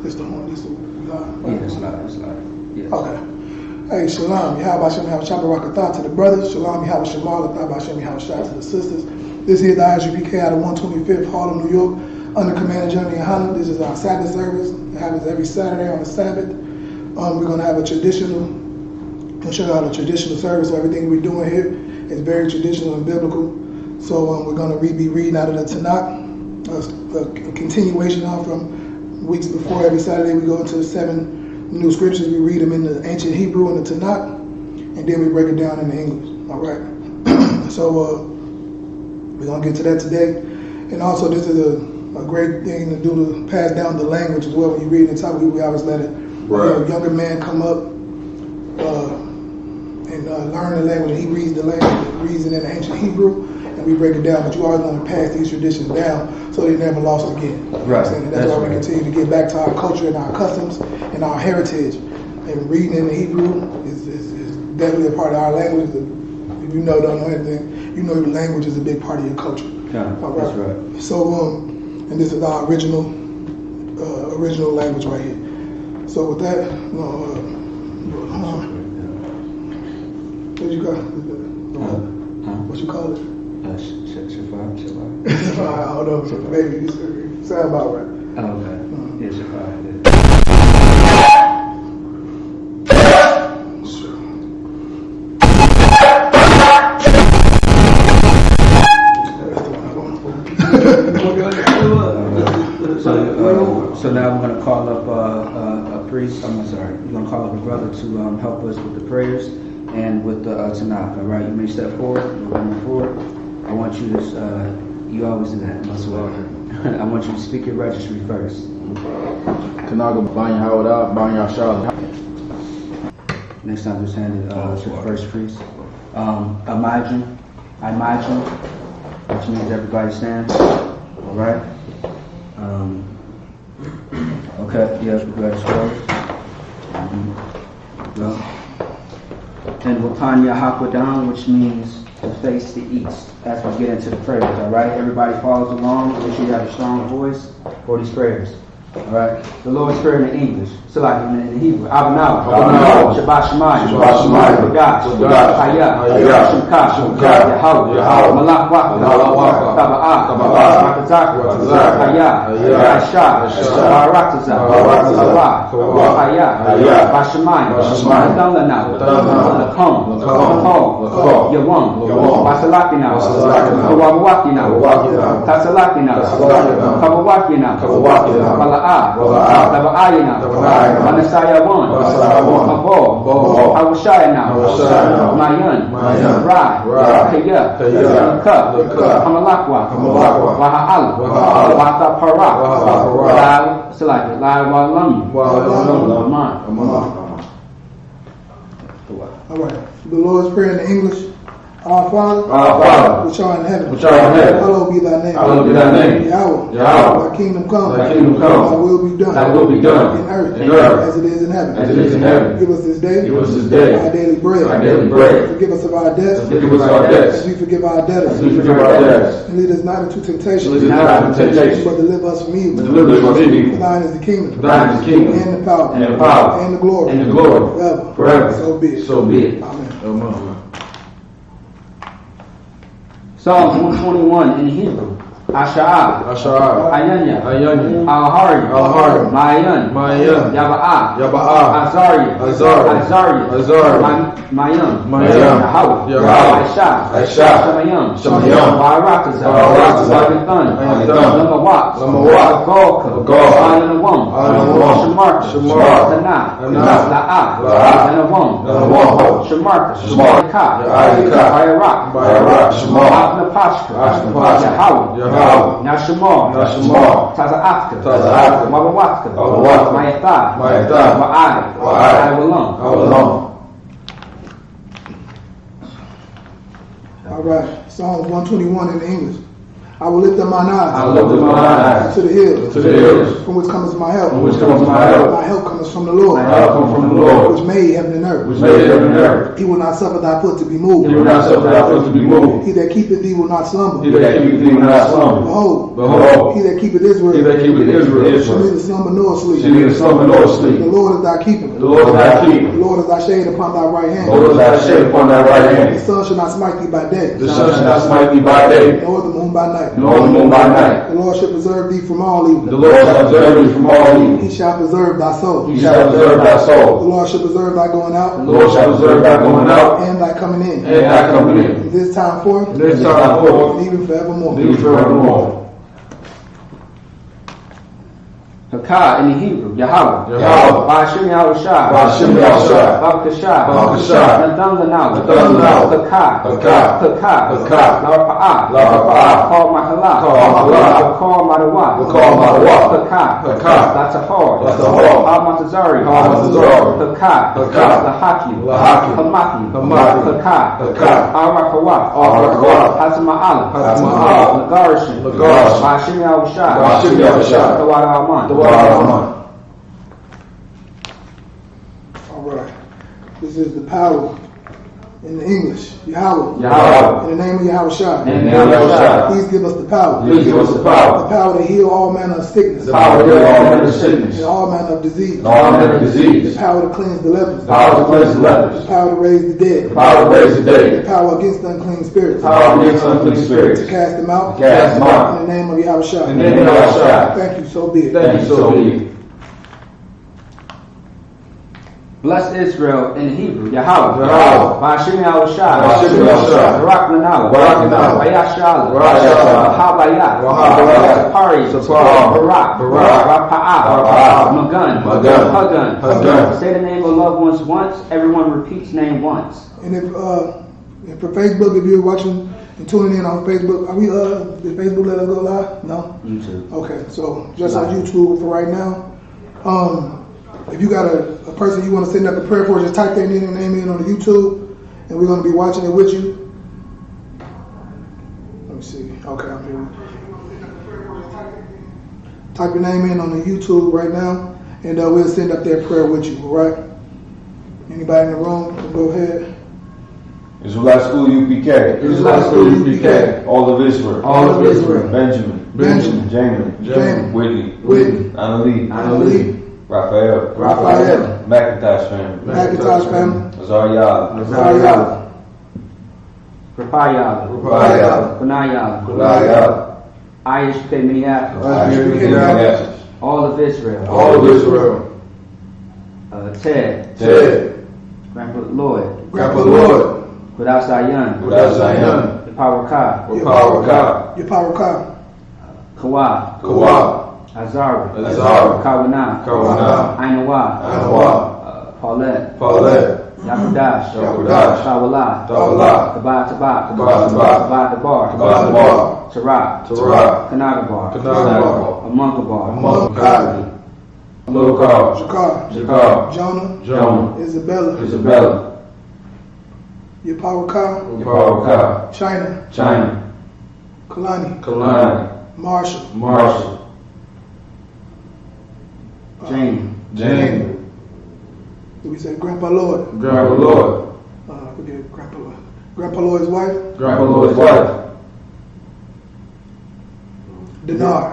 This the one, this the one. Yeah, it's live. Yes. Okay. Hey, Shalom, Yahabashim, Yahabashim, to the brothers. Shalom, Yahabashim, Yahabashim, to the sisters. This is the I.S.U.P.K out of 125th Harlem, New York, under command of GEN.YAHANNA. This is our Sabbath service. It happens every Saturday on the Sabbath. We're going to have a traditional, I'll show you how the traditional service. So everything we're doing here is very traditional and biblical. So we're going to be reading out of the Tanakh, a continuation on from weeks before. Every Saturday we go into 7 new scriptures. We read them in the ancient Hebrew and the Tanakh, and then we break it down in the English. All right. So we're going to get to that today. And also this is a great thing to do to pass down the language as well. When you read in the Tanakh, we always let a younger man come up and learn the language. And he reads the language, reads it in the ancient Hebrew, and we break it down. But you always want to pass these traditions down so they never lost again. Right. And that's why we continue to get back to our culture and our customs and our heritage. And reading in the Hebrew is definitely a part of our language. If you don't know anything, you know the language is a big part of your culture. Yeah, all right. That's right. So, and this is our original language right here. So with that, what you call it? What you call it? Shafar. I don't know. Maybe you sound about right. Oh, okay. Yeah, Shafar. So now we're going to call up a priest. I'm sorry. We're going to call up a brother to help us with the prayers and with the Tanakh. All right, you may step forward. We're going forward. I want you to. You always do that. I want you to speak your registry first. Next time, just hand it to the first priest. Imagine, which means everybody stands. All right. Okay, yes, registrar. And Watanya Hakwadan, which means to face the east, as we get into the prayers. All right, everybody follows along. Make sure you have a strong voice for these prayers. All right, the Lord's Prayer in English. So like in the Hebrew. Abanaw. Shabbat Shemayim. Bagash. Hayah. Shimka. Yahweh. Malach Waka. Taba'ah. Rakazak. Hayah. Aisha. Barakazak. Allah. Hayah. Bashemayim. Dalanaw. Lakom. Lakol. Yawam. Basalakinaw. Kawawakinaw. Tasalakinaw. Kawawakinaw. Mala'ah. Taba'ayinaw. Manasaya one, Abo, Awashayana, Mayan, Ra, Kaya, Ka, Hamalakwa, Waha'al, Wata Para, Salaki, Lai Walam, All right. The Lord's Prayer in English. Our Father, which art in heaven, hallowed be thy name. Yahweh, thy kingdom come. Thy will be done. In earth, as it is in heaven. Give us this day. Our daily bread. Forgive us of our debts. As we forgive our debtors. And lead us not into temptation. But deliver us from evil. For thine is the kingdom. And the power. And the glory. Forever. So be it. Amen. Psalms 121 in Hebrew. Asha'ab. Ayanya. Al-Hari. Mayan. Yaba'ah. Azariah. Mayan. Yahweh. Aisha. Shamayam. Barakazah. Lamawak. Golka. Anawam. Shamarka. Tanah. La'ah. Shamarka. Bayarak. Napashka. Yahweh. Nashimor. Taza'atka. Mabawatka. Mayatha. Wa'ai. Walam. All right. Psalms 121 in English. I will lift up mine eyes. I will lift up mine eyes to the hills. to the hills. From which cometh my help. From which cometh my help. My help cometh from the Lord. My help comes from the Lord. Which made heaven and earth. Which made heaven and earth. He will not suffer thy foot to be moved. He will not suffer thy foot to be moved. He that keepeth thee will not slumber. He that keepeth thee will not slumber. Behold, he that keepeth Israel. He that keepeth Israel shall neither slumber nor sleep. shall neither slumber nor sleep. The Lord is thy keeper. The Lord is thy keeper. The Lord is thy shade upon thy right hand. The Lord is thy shade upon thy right hand. The sun shall not smite thee by day. The sun shall not smite thee by day, Nor the moon by night. nor the moon by night. The Lord shall preserve thee from all evil. The Lord shall preserve thee from all evil. He shall preserve thy soul. He shall preserve thy The soul. Lord shall preserve thy going out. The Lord shall preserve thy going out And thy coming in. and thy coming in. From this time forth. From this time forth, And even forevermore. even forevermore. Hakah in the Hebrew, Yahweh. Yahweh. Ba'ashem Yahushua. Ba'ashem Yahushua. Babakashah. Babakashah. Natham Lanawa. Natham Lanawa. Hakah. Hakah. Hakah. Hakah. Larpa'ah. Larpa'ah. Kal Mahalah. Kal Mahalah. Kal Madawah. Kal Madawah. Hakah. Hakah. Latahor. Latahor. Al-Matazari. Al-Matazari. Hakah. Hakah. Lahaki. Lahaki. Hamathi. Hamathi. Hakah. Hakah. Al-Rakawah. Al-Rakawah. Hatama'ala. Hatama'ala. Nagarishan. Nagarishan. Ba'ashem Yahushua. Ba'ashem Yahushua. Tawada Aman. Tawada Aman. Alright. This is the power in the English. Yahweh. Yahweh. In the name of Yahushua. In the name of Yahushua. Please give us the power. Please give us the power. The power to heal all manner of sickness. The power to heal all manner of sickness. And all manner of disease. And all manner of disease. The power to cleanse the lepers. The power to cleanse the lepers. The power to raise the dead. The power to raise the The dead. power against unclean spirits. The power against unclean spirits. To cast them out. To cast them out. In the name of Yahushua. In the name of Yahushua. Thank you, so be it. Thank you, so be it. Bless Israel in Hebrew, Yahweh. Yahweh. Ba'ashem Yahushua. Ba'ashem Yahushua. Barak Lanawa. Barak Lanawa. Vayashala. Vayashala. Habayat. Wahabayat. Sapari. Sapari. Barak. Barak. Rapa'ah. Rapa'ah. Magun. Magun. Hagun. Hagun. Say the name of loved ones once. Everyone repeats name once. And if for Facebook, if you're watching and tuning in on Facebook, are we did Facebook let us go live? No? YouTube. Okay, so just on YouTube for right now. If you got a person you want to send up a prayer for, just type their name in on the YouTube, and we're going to be watching it with you. Let me see. Okay, I'm here. Type your name in on the YouTube right now, and we'll send up their prayer with you. All right? Anybody in the room? Go ahead. Israelite School UPK. Israelite School UPK. All of Israel. All of Israel. Benjamin. Benjamin. Jamie. Whitney. Whitney. Annalie. Raphael. McIntosh family. McIntosh family. Azariah. Rapayala. Kunayala. I.S.U.P.K. Minneapolis. I.S.U.P.K. All of Israel. All of Israel. Ted. Grandpa Lloyd. Without Zion. Yapower Yapower. Kawa. Azara. Kawana. Ainawa. Paulette. Yakudash. Shawala. Tabar. Tarak. Kanagabar. Amunkabar. Jakar. Jonah. Isabella. Yapower. China. Kalani. Marshall. Jane. Did we say Grandpa Lloyd? I forget Grandpa Lloyd. Grandpa Lloyd's wife? Denard.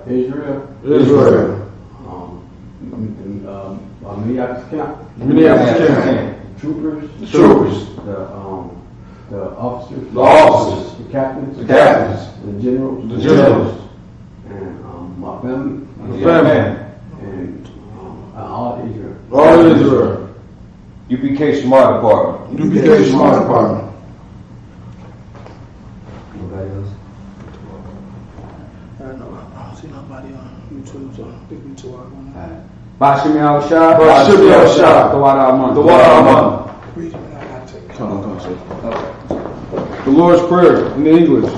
Israel. Minneapolis County. Troopers. The officers. The captains. The generals. And my family. And all Israel. UPK Smart Department. UPK Smart Department. Anybody else? I don't see nobody on YouTube, so I think we two are going to. Ba'ashem Yahushua. Tawada Aman. Read me, I got to take it. The Lord's Prayer in the English.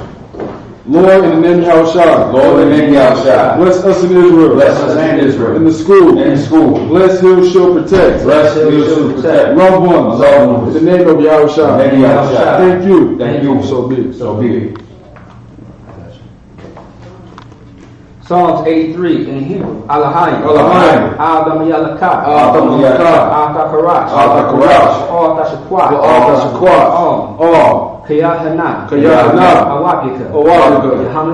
Lord, in the name of Yahushua. Lord, in the name of Yahushua. Bless us in Israel. Bless us in Israel. In the school. In the school. Bless Hill shall protect. Bless Hill shall protect. Loved ones. Loved ones. In the name of Yahushua. In the name of Yahushua. Thank you. Thank you. So be it. So be it. Psalms 83 in Hebrew. Alahayim. Alahayim. Adam Yalaka. Adam Yalaka. Ata Karash. Ata Karash. Ata Shakwat. Ata Shakwat. All. GEN.YAHANNA. GEN.YAHANNA. I.S.U.P.K. I.S.U.P.K. Yohanna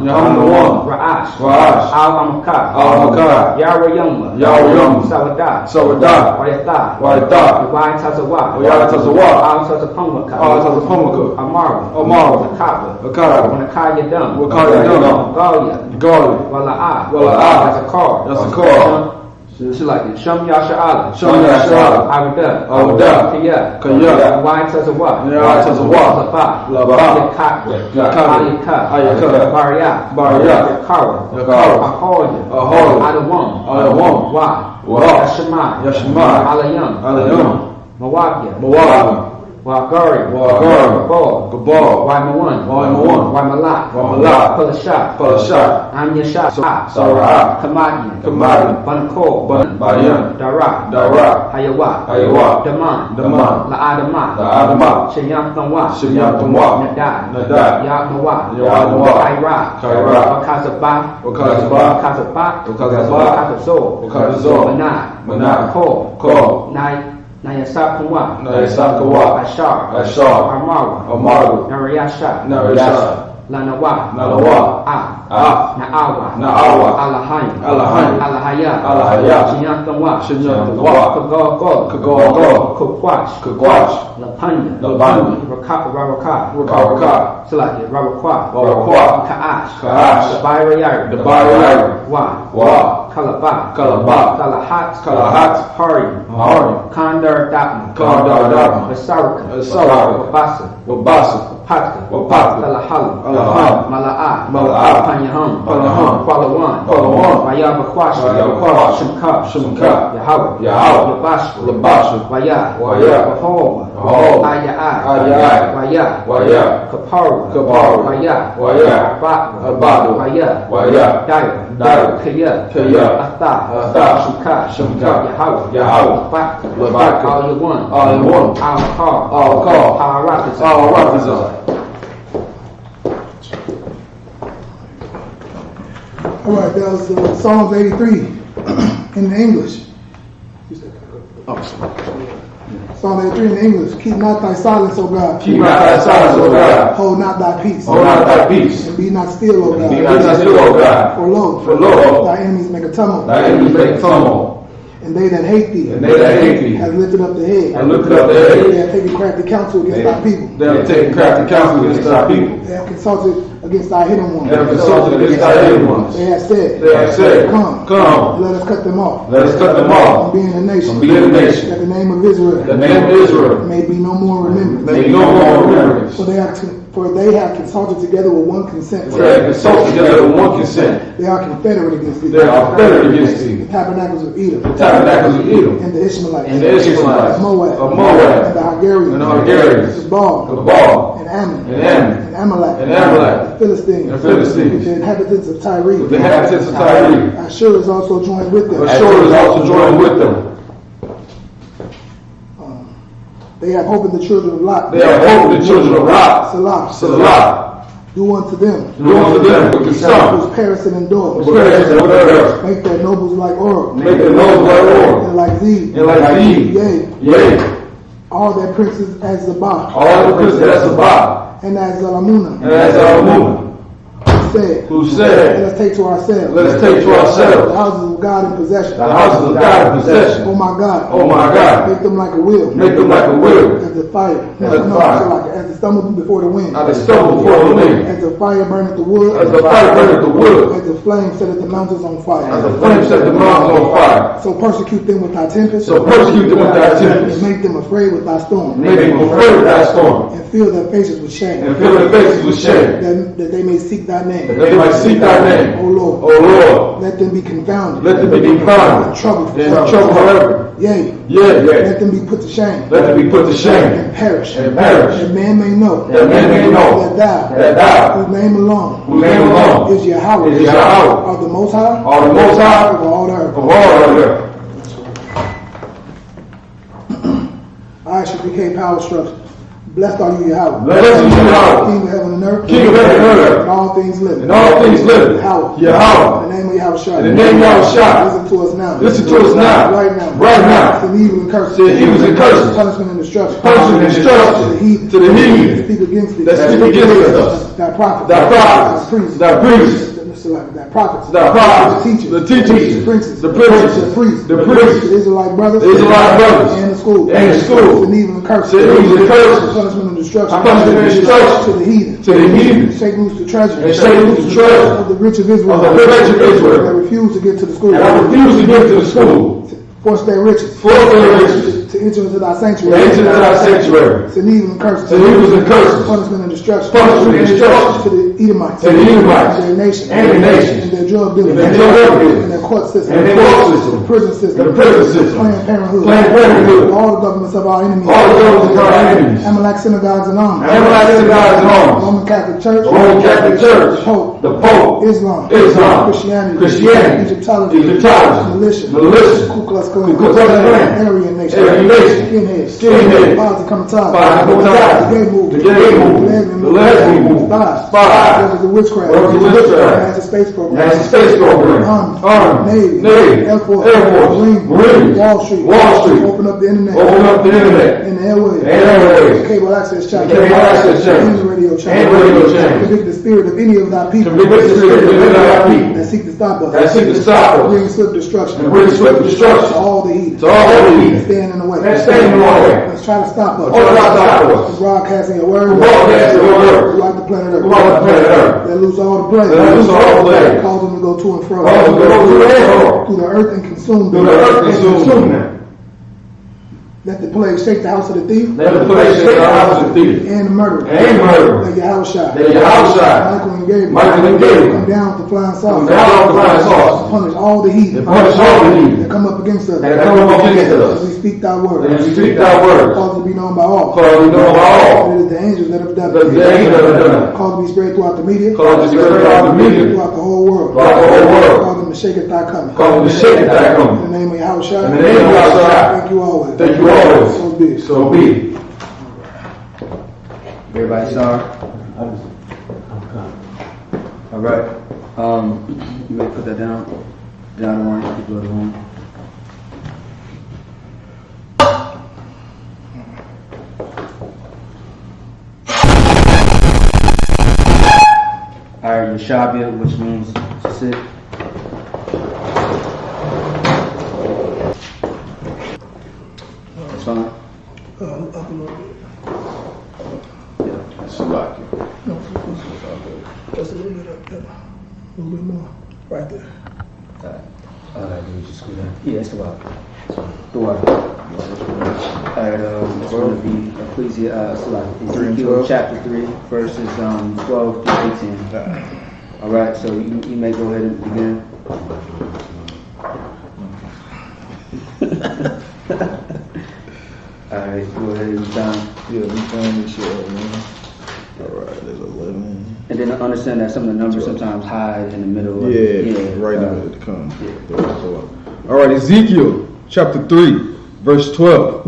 Yahushua. Ra'ash. Ra'ash. I.S.U.P.K. I.S.U.P.K. Yahweh Yomah. Yahweh Yomah. Sawadah. Sawadah. Wayatah. Wayatah. Yawai Tazawah. Yawai Tazawah. Al-Tazapumaka. Al-Tazapumaka. Amara. Amara. Nakaba. Akara. Wanakaya Dum. Wakaya Dum. Galia. Galia. Wala'ah. Wala'ah. That's a car. That's a car. It's like it. Shum Yasha'ala. Shum Yasha'ala. Awadah. Awadah. Kiyah. Kiyah. Yawai Tazawah. Yawai Tazawah. Labah. Labah. Yakah. Yakah. Ayakah. Bariyah. Bariyah. Yakara. Yakara. Ahoya. Ahoya. Adawam. Adawam. Wa. Wa. Yashimai. Yashimai. Alayam. Alayam. Mawabia. Mawabia. Wagari. Wagari. Gabal. Gabal. Waimawan. Waimawan. Waimalak. Waimalak. Pulashat. Pulashat. Amyashat. Sara'ah. Kamadian. Kamadian. Banakol. Bayan. Darak. Darak. Hayawa. Hayawa. Daman. Daman. La'adama. La'adama. Shinyam Thanwa. Shinyam Thanwa. Nadad. Nadad. Ya'mawa. Ya'mawa. Kaira. Kaira. Wakazabah. Wakazabah. Wakazabah. Wakazabah. Wakazazor. Wakazazor. Manat. Manat. Kol. Kol. Nayasapkawa. Nayasapkawa. Ashar. Ashar. Armawa. Amaru. Nariyasha. Nariyasha. Lanawa. Nalawa. Na'awa. Na'awa. Alahayim. Alahayim. Alahaya. Alahaya. Shinyam Thanwa. Shinyam Thanwa. Kagogol. Kagogol. Kukwash. Kagwash. Lapanya. Lapanya. Raraka. Raraka. Salaki. Rarakwa. Rarakwa. Ka'ash. Ka'ash. Dabayayir. Dabayayir. Wa. Wa. Kalaba. Kalaba. Kalahat. Kalahat. Hari. Hari. Kandar Dapma. Kandar Dapma. Vasaraka. Vasaraka. Wabasa. Wabasa. Patka. Wapatka. Kalahalam. Alahalam. Mala'ah. Mala'ah. Panyaham. Panyaham. Kwalawan. Kwalawan. Vayabakwash. Vayabakwash. Shimka. Shimka. Yahweh. Yahweh. Labashra. Labashra. Vaya. Vaya. Vahova. Vahova. Aya'ai. Aya'ai. Vaya. Vaya. Kaparu. Kaparu. Vaya. Vaya. Batwa. Batwa. Vaya. Vaya. Daira. Daira. Kiyah. Kiyah. Atha. Atha. Shimka. Shimka. Yahweh. Yahweh. Batka. Batka. All you one. All in one. Al-Kar. Al-Kar. Al-Rafizah. Al-Rafizah. All right, that was Psalms 83 in English. Psalm 83 in English. Keep not thy silence, O God. Keep not thy silence, O God. Hold not thy peace. Hold not thy peace. And be not still, O God. Be not still, O God. For lo, thy enemies make a tumult. Thy enemies make a tumult. And they that hate thee, And they that hate thee have lifted up the head. have lifted up their They heads. have taken crafty counsel against thy people. They have taken crafty counsel against thy people. They have consulted against thy hidden ones. They have consulted against thy hidden ones. They have said, They have said, Come, Come, let us cut them off. let us cut them off. From being a nation. From being a nation. That the name of Israel The name of Israel may be no more remembered. may be no more remembrance. For they have consulted together with one consent. For they have consulted together with one consent. They are confederate against thee. They are confederate against thee. The tabernacles of Edom. The tabernacles of Edom. And the Ishmaelites. And the Ishmaelites. Of Moab. Of Moab. And the Hungarians. And the Hungarians. Gebal. Gebal. And Ammon. And Ammon. And Amalek. And Amalek. The Philistines. And the Philistines. With the inhabitants of Tyre. With the inhabitants of Tyre. I.S.U.P.K is also joined with them. I.S.U.P.K is also joined with them. They have hope in the children of Lot. They have hope in the children of Lot. Salah. Salah. Do unto them. Do unto them with the sun. Whose Paris and endure. Prayers and whatever. Make their nobles like Or. Make the nobles like And Or. like Zee. And like thee. Yea. Yea. All their princes as Zabah. All the princes of Sabbath. And as Zalamuna. And as our woman. Said. Who Let said, us take to ourselves. let us take to The ourselves houses of God in possession. the houses of God in possession. Oh my God. Oh my God. Make them like a wheel. Make them like a wheel. As the fire. As the fire. Like as the stumble before the wind. Now they stumble before the wind. As the fire burneth the wood. As the fire burneth the wood. As the flame setteth the mountains on fire. As the flame set the mountains on fire. So persecute them with thy tempest. So persecute them with thy tempest. And make them afraid with thy storm. Make them afraid of thy storm. And fill their faces with shame. And fill their faces with shame. That they may seek thy name. That they might seek thy name. O Lord. O Lord. Let them be confounded. Let them be confounded. And troubled And trouble forever. Yea, Yea, let them be put to shame. let them be put to shame. And perish. And perish. That man may know. That man may know. That thou, whose name alone. whose name alone, Is Yahweh. is Yahweh. Are the Most High. Are the Most High. Of all the earth. Of all the earth. I.S.U.P.K power structure. Blessed are you, Yahweh. Blessed are you, Yahweh. King of heaven and earth. King of heaven and earth. And all things living. And all things living. Yahweh. Yahweh. In the name of Yahweh. In the name of Yahweh. Listen to us now. Listen to us now. Right now. Right now. Send evil and curses. Send evils and curses. Punishment and destruction. Punishment and destruction. To the heathen. To the heathen. Speak against thee. That speak against us. Thy prophets. Thy prophets. Thy priests. Thy priests. Thy prophets. Thy prophets. The The teachers. teachers. The princes. The princes. The priests. The priests. The Israelite brothers. The Israelite brothers. And the school. And the school. Send evil and curses. Send evil and curses. Punishment and destruction. Punishment and destruction. To the heathen. To the heathen. Shake loose the treasure. And shake loose the treasure. Of the rich of Israel. Of the rich of Israel. That refuse to get to the school. And I refuse to give to the school. Force their riches. Force their riches. To enter into thy To sanctuary. enter into thy sanctuary. Send evil and curses. Send evils and curses. Punishment and destruction. Punishment and destruction. To the Edomites. To the Edomites. And their nation. And their nation. And their drug dealers. And their drug dealers. And their court system. And their court system. The prison system. The prison system. Planned Parenthood. Planned Parenthood. All the governments of our enemies. All the governments of our enemies. Amalek synagogues and arms. Amalek synagogues and arms. Roman Catholic Church. Roman Catholic Church. The Pope. The Pope. Islam. Islam. Christianity. Egyptology. Militia. Ku Klux Klan. Ku Klux Klan. Aryan nation. Aryan nation. Skinheads. Skinheads. Fathers of Kamataz. Fathers of Kamataz. The gay movement. The gay movement. The The lesbian movement. Spies. Spies. Workers of witchcraft. Workers of witchcraft. NASA space program. NASA space program. Army. Navy. Air Force. Marines. Wall Street. Wall Street. Open up the internet. Open up the internet. And the airways. And airways. Cable access channel. Cable access channel. And the radio channel. And radio channel. Convict the spirit of any of thy people. Convict the spirit of any of thy people. That seek to stop us. That seek to stop us. Bring swift destruction. And bring swift destruction. To all the heathen. To all the That heathen. stand in the way. That stand in the way. Let's try to stop us. Or try to stop us. From broadcasting your word. From broadcasting your word. Throughout the planet Earth. Throughout the planet Earth. That loose all the planes. That loose all the planes. Cause them to go to and fro. Cause them to go to and fro. Through the earth and consume them. Through the earth and consume them. Let the plague shake the house of the thief. Let the plague shake the house of the thief. And the murderer. And the murderer. Let Yahweh Let Yahweh Michael and Gabriel. Michael and Gabriel. Come down with the flying saucer. Come down with the flying saucer. Punish all the heathen. And punish all the heathen. That come up against us. That come up against us. As we speak thy word. As we speak thy word. Cause it to be known by all. Cause we know by all. It is the angels that have done Because the angels that have done it. Cause to be spread throughout the media. Cause to be spread throughout the media. Throughout the whole world. Throughout the whole world. Cause them to shake at thy coming. Cause them to shake at thy In coming. the name of Yahweh. In the name of Yahweh. Thank you always. Thank you always. So be it. So be it. Everybody sorry? All right. You may put that down. Down the line. People of the room. All right, Yeshabia, which means to sit. That's fine. Up a little bit. No, just a little bit up there. A little bit more. Right there. All right, do just screw that. Yeah, it's the water. The water. All right, it's going to be Ezekiel chapter 3, verses 12 through 18. All right, so you may go ahead and begin. All right, go ahead and John. Yeah, we found this shit, man. Alright, there's 11. And then understand that some of the numbers sometimes hide in the middle. Of Yeah, right in the middle of the come. Yeah. Alright, Ezekiel chapter 3, verse 12.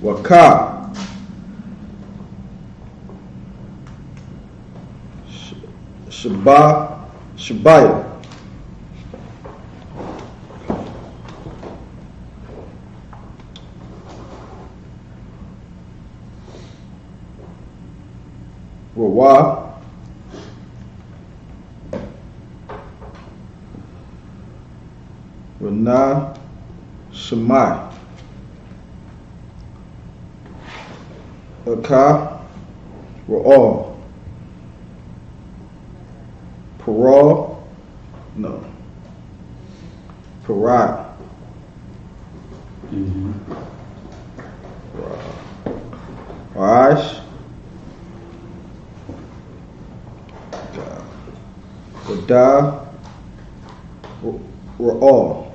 Waka. Shabaya. Wawa. Rana. Shemai. Aka. Ra'al. Paral. No. Parat. Raish. Wada, Ra'al.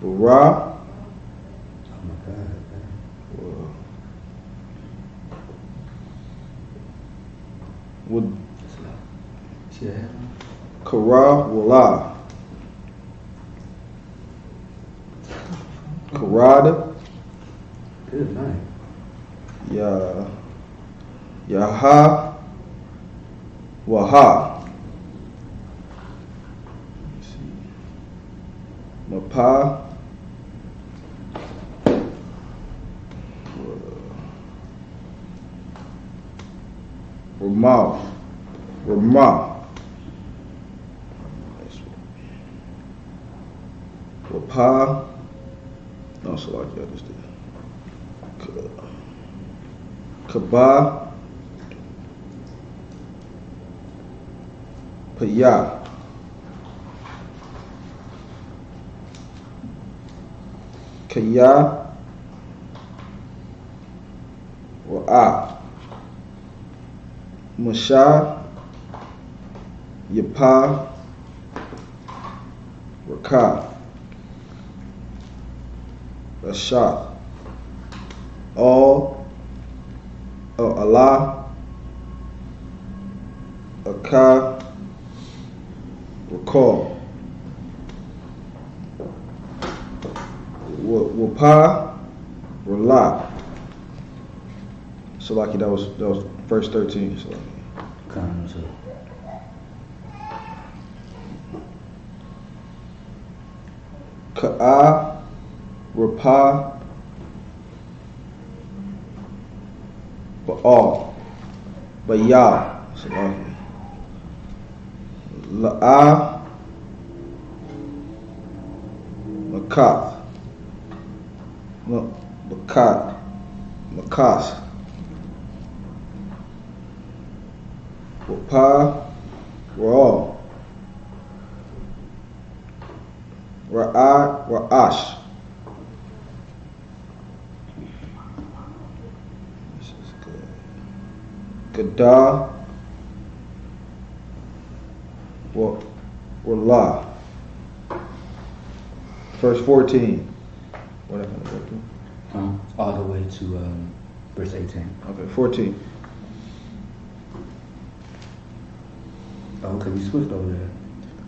Ra, Would Kara, Wala. Karada, Good night. Yaha, Waha. Mapa, Ramah, Wapa, no, so like you understand. Kaba, Paya, Kaya, Wa'a, Masha, Yapa, Raka, Rashad, All, Allah, Aka, Recall, Wapa, Rala. So like that was verse 13. So Comes up. Ka'a, Rapa, Ba'al, Baya, so like La'a, Makat, Makas, Wapa, Ra'al, Ra'ash. This is good. Gada, Wallah. Verse 14. What am I going to go to? All the way to verse 18. Okay, 14. Oh, okay, you switched over there.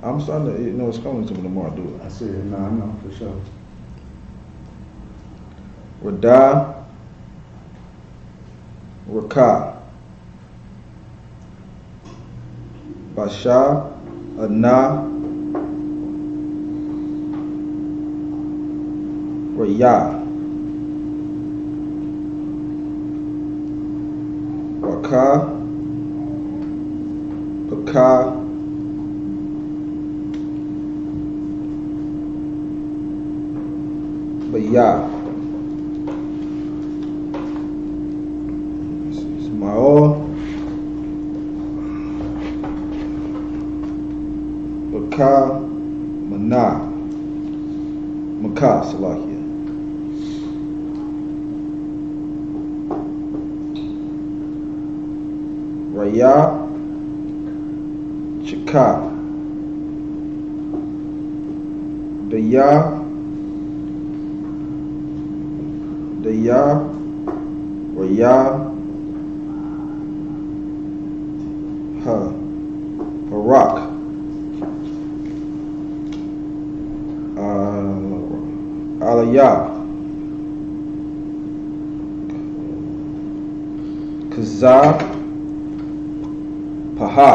I'm starting to, it's coming to me the more I do I see it. No, I know for sure. it. Wada, Raka, Basha, Ana, Raya, Waka, Paka, Baya. Ismail, Baka, Mana, Maka, Salakia. Raya, Chika, Daya, Raya, Harak, Aliyah, Kaza, Paha.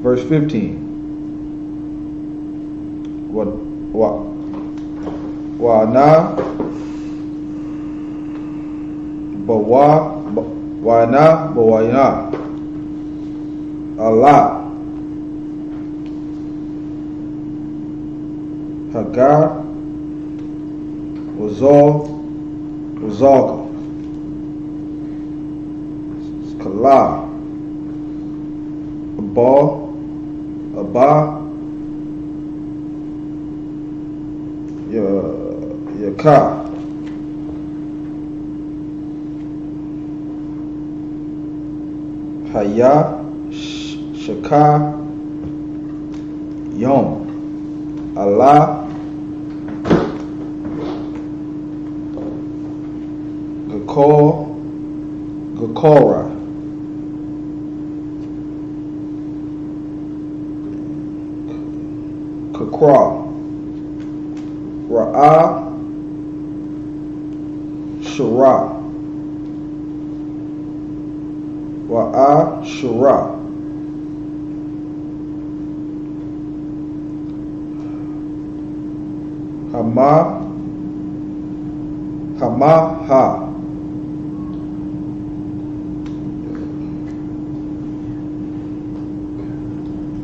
Verse 15. Wa'ana, Bawayna, Allah, Hagar, Wazalga, Kala, Abba, Yaka, Haya, Shaka, Yom, Allah, Gakora, Kakra, Ra'ah, Shara, Wa'ah, Shara, Hamaha,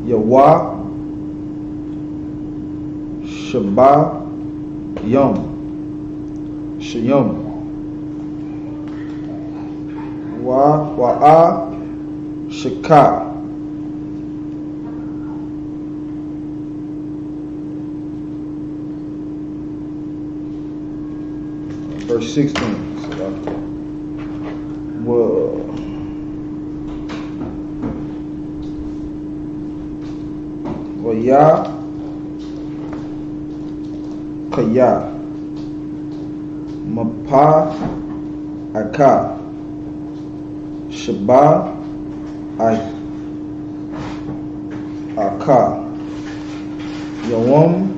Yawah, Shabbat, Yom, Shayom, Wa'ah, Shaka, verse 16. Waya, Kaya, Mapa, Aka, Shaba, Aka, Yawam,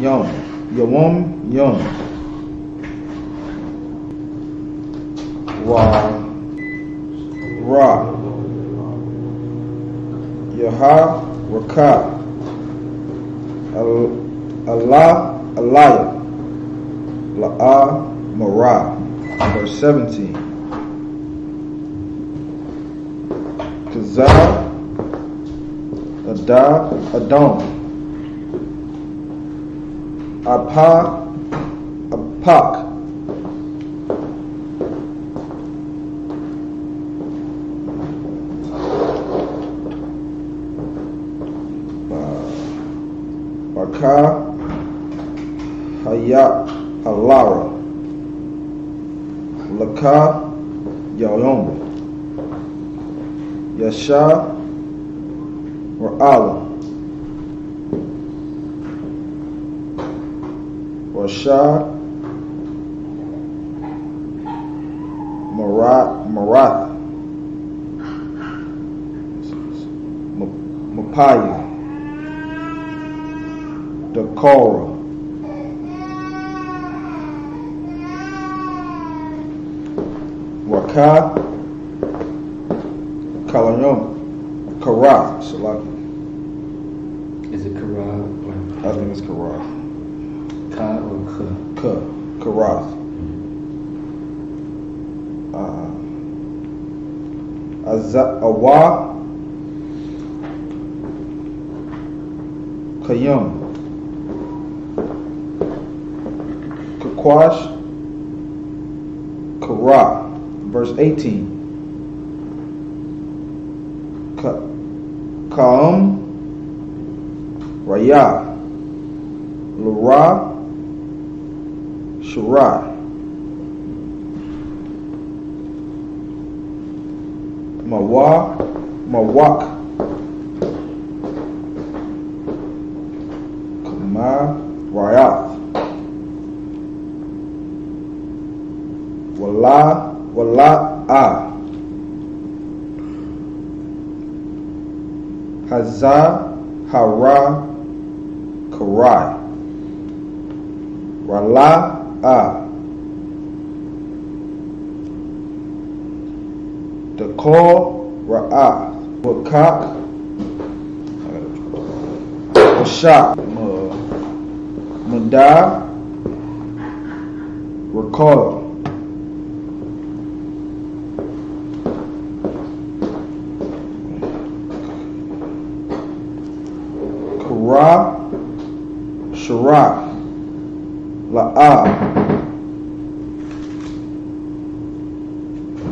Yom, Ra, Yaha, Raka, Allah, Aliyah, La'ah, Marah. Verse 17. Kazah, Adon, Apak, Baka, Hayat, Alara, Laka, Yayom, Yasha, Ra'ala, Rasha, Marath, Mapaya, Dakora, Waka, Kalayom, Kara, Salaki. Is it Kara or I think it's Kara. Ka or Ka? Karath. Awa, Kayum, Kakwash, Kara. Verse 18. Ka'um, Raya, Lura, Shirai, Mawak, Kama, Rayath, Wala'ah, Hazah, Hara, Karai, Wala'ah, Dakor, Ra'ah, Wakak, Washak, Mudah, Rakol, Kara, Shara, La'ah,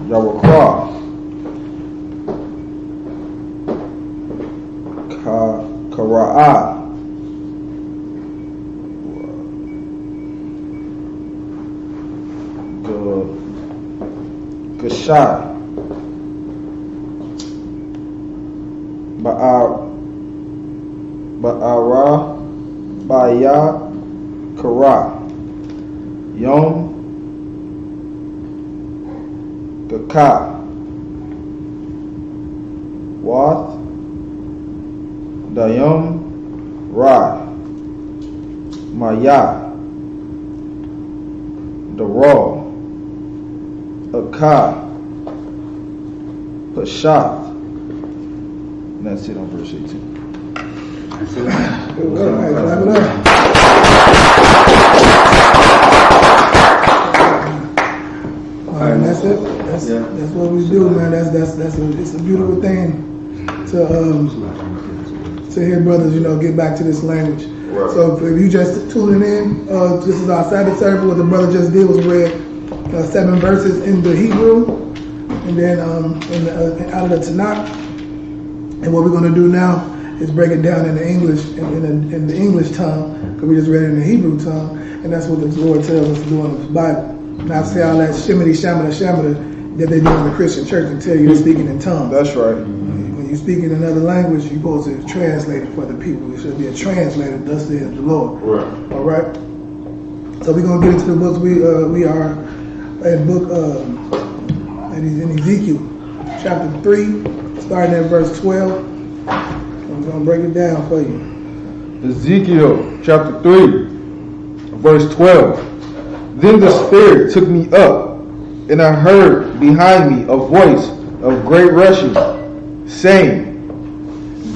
Yawakra, Kara'ah, Shai, Ba'ara, Baya, Kara, Yom, Gaka, Wath, Dayom, Ra, Maya, Dara, Akah, Pashath. And that's it on verse 18. Good work. Hey, clap it up. All right, and that's it. That's what we do, man. It's a beautiful thing to hear brothers, get back to this language. Right. So if you just tuning in, this is our Sabbath service. What the brother just did was read 7 verses in the Hebrew, and then out of the Tanakh. And what we're going to do now is break it down in the English, in the English tongue, because we just read it in the Hebrew tongue, and that's what the Lord tells us to do in His Bible. Not say all that shimmy shamada that they do in the Christian church and tell you you're speaking in tongues. That's right. When you speak in another language, you're supposed to translate it for the people. It should be a translator, thus saith the Lord. Right. All right. So we're going to get into the books. We are in book in Ezekiel, chapter 3, starting at verse 12. I'm going to break it down for you. Ezekiel chapter 3, verse 12. Then the Spirit took me up, and I heard behind me a voice of great rushing, saying,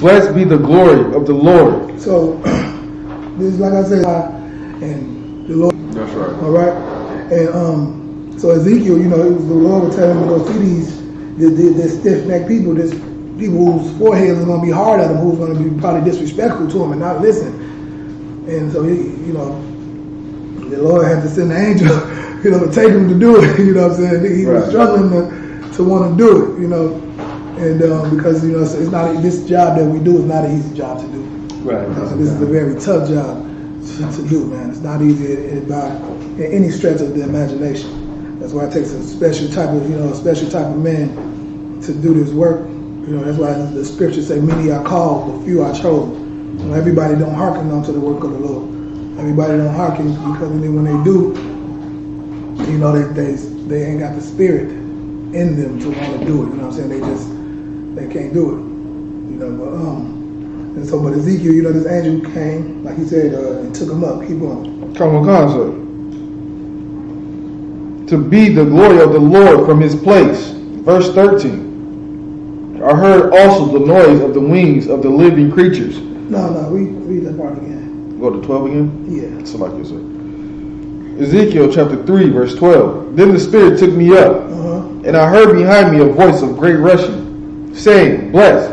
Blessed be the glory of the Lord. So, this is like I said, and the Lord. That's right. All right? And so Ezekiel, it was the Lord was telling him to go see these stiff-necked people, people whose foreheads are going to be hard at him, who's going to be probably disrespectful to him and not listen. And so, the Lord had to send an angel, to take him to do it. You know what I'm saying? He was struggling to want to do it, and because it's not, this job that we do is not an easy job to do. Right. This is a very tough job to do, man. It's not easy by any stretch of the imagination. That's why it takes a special type of man to do this work. That's why the scriptures say many are called, but few are chosen. Everybody don't hearken unto the work of the Lord. Everybody don't hearken because when they do, they ain't got the spirit in them to want to do it. You know what I'm saying? They can't do it. But Ezekiel, this angel came, like he said, and took him up. Keep going. Come on, sir. To be the glory of the Lord from His place. Verse 13. I heard also the noise of the wings of the living creatures. No, read that part again. Go to 12 again? Yeah. So like you said. Ezekiel chapter 3, verse 12. Then the Spirit took me up, and I heard behind me a voice of great rushing, saying, Blessed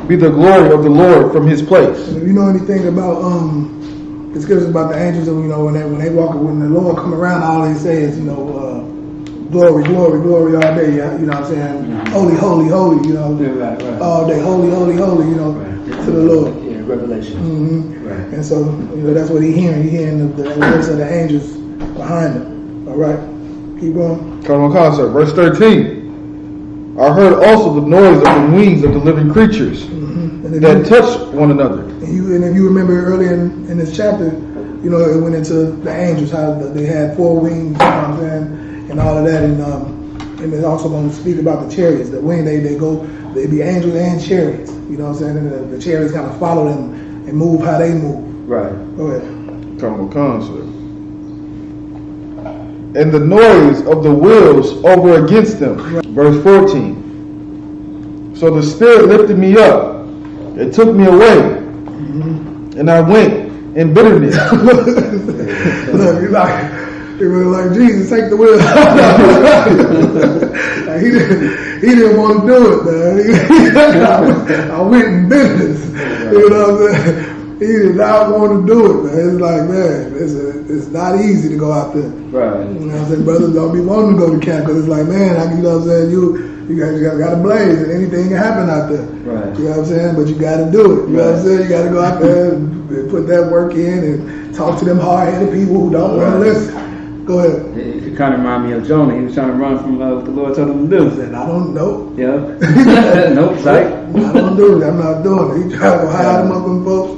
be the glory of the Lord from His place. And if you know anything about the scriptures about the angels, when they walk, when the Lord come around, all they say is, glory, glory, glory all day. You know what I'm saying? Mm-hmm. Holy, holy, holy. Right. All day, holy, holy, holy. To the Lord. Yeah, Revelation. Mm-hmm. Right. And so that's what he's hearing. He's hearing the voice of the angels behind him. All right, keep going. Come on, concert. Verse 13. I heard also the noise of the wings of the living creatures that touched one another. And if you remember earlier in this chapter, it went into the angels, how they had 4 wings, you know what I'm saying, and all of that, and it's also going to speak about the chariots. The wing, they be angels and chariots, you know what I'm saying, and the chariots kind of follow them and move how they move. Right. Go ahead. Come on, concert. And the noise of the wheels over against them. Right. Verse 14. So the Spirit lifted me up and took me away, and I went in bitterness. Look, it was like, Jesus, take the wheel. Like, he didn't want to do it, man. I went in bitterness. You know what I'm saying? He did not want to do it, man. It's like, man, it's not easy to go out there. Right. You know what I'm saying? Brothers don't be wanting to go to camp because it's like, man, you know what I'm saying? You got to blaze and anything can happen out there. Right. You know what I'm saying? But you got to do it. You know what I'm saying? You got to go out there and put that work in and talk to them hard-headed people who don't want to listen. Go ahead. It kind of reminded me of Jonah. He was trying to run from what the Lord told him to do. And I don't know. Yeah. Nope, psych. I don't do it. I'm not doing it. He tried to hide them up in folks.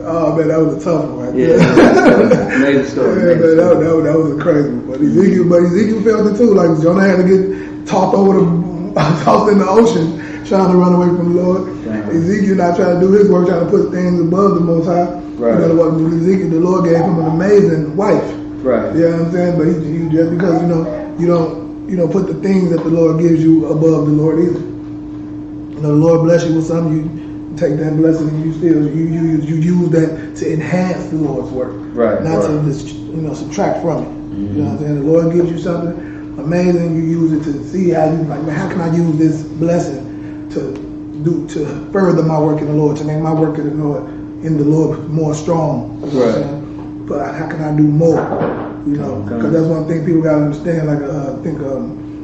Oh man, that was a tough one right there. Yeah. Amazing story. Yeah, man, that was a crazy one. But Ezekiel felt it too. Like Jonah had to get tossed in the ocean, trying to run away from the Lord. Damn. Ezekiel not trying to do his work, trying to put things above the Most High. Right. You know what? Ezekiel, the Lord gave him an amazing wife. Right. You know what I'm saying? But he just because you don't put the things that the Lord gives you above the Lord either. You know, the Lord bless you with something, you take that blessing and you use that to enhance the Lord's work, Right. not to just subtract from it. Mm-hmm. You know what I'm saying? The Lord gives you something amazing, you use it to see how you like. Man, how can I use this blessing to further my work in the Lord, to make my work in the Lord more strong? You know what I'm saying? But how can I do more? You know, because that's one thing people gotta understand. Like I think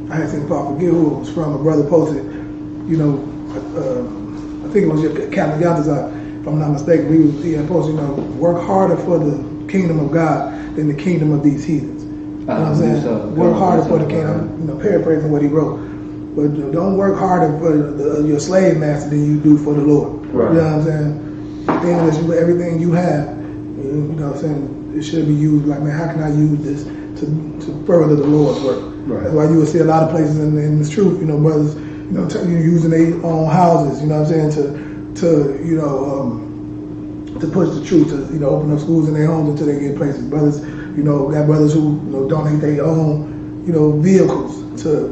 I had seen, I forget who it was from. A brother posted, I think it was Captain Yantazar, if I'm not mistaken. He had posted, work harder for the kingdom of God than the kingdom of these heathens. You know what I'm saying? So, work harder for the kingdom. Paraphrasing what he wrote. But don't work harder for your slave master than you do for the Lord. Right. You know what I'm saying? Everything you have, you know what I'm saying, it should be used like, man, how can I use this to further the Lord's work? Right. That's why you will see a lot of places in this truth, brothers, using their own houses, you know what I'm saying, to push the truth, to open up schools in their homes until they get places. Brothers, got brothers who donate their own, vehicles to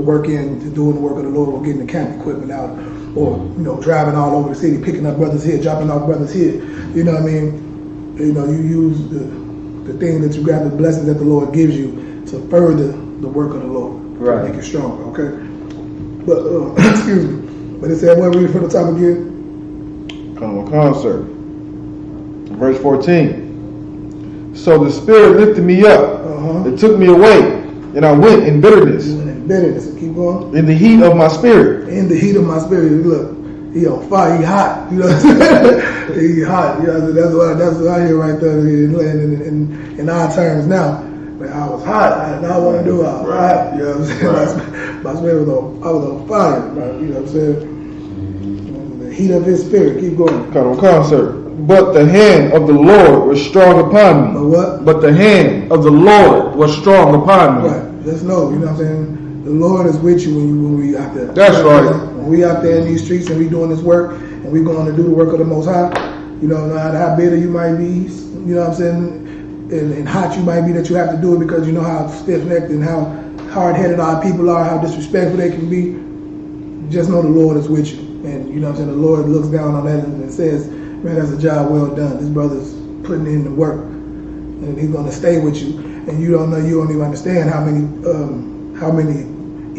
work in, to doing the work of the Lord, or getting the camp equipment out, or driving all over the city, picking up brothers here, dropping off brothers here. You know what I mean? You use the thing that you got, the blessings that the Lord gives you to further the work of the Lord, right, to make it stronger. Okay, but excuse me. But it said, what read from the top again? Concert. Verse 14. So the Spirit lifted me up. It took me away, and I went in bitterness. Keep going. In the heat of my spirit. In the heat of my spirit. Look, he on fire. He hot. You know what I'm saying? He hot. You know, that's what I hear right there in our terms now. Man, I was hot. I did not want to do it. I was hot. You know what I'm saying? My spirit was on fire. Right? You know what I'm saying? The heat of his spirit. Keep going. Concert. But the hand of the Lord was strong upon me. But what? But the hand of the Lord was strong upon me. Right. Just know, you know what I'm saying? The Lord is with you when we out there. That's right. When we out there in these streets and we doing this work and we going to do the work of the Most High, no matter how bitter you might be, you know what I'm saying, and hot you might be that you have to do it because you know how stiff-necked and how hard-headed our people are, how disrespectful they can be. Just know the Lord is with you. And you know what I'm saying? The Lord looks down on that and says, man, that's a job well done. This brother's putting in the work, and he's gonna stay with you. And you don't even understand how many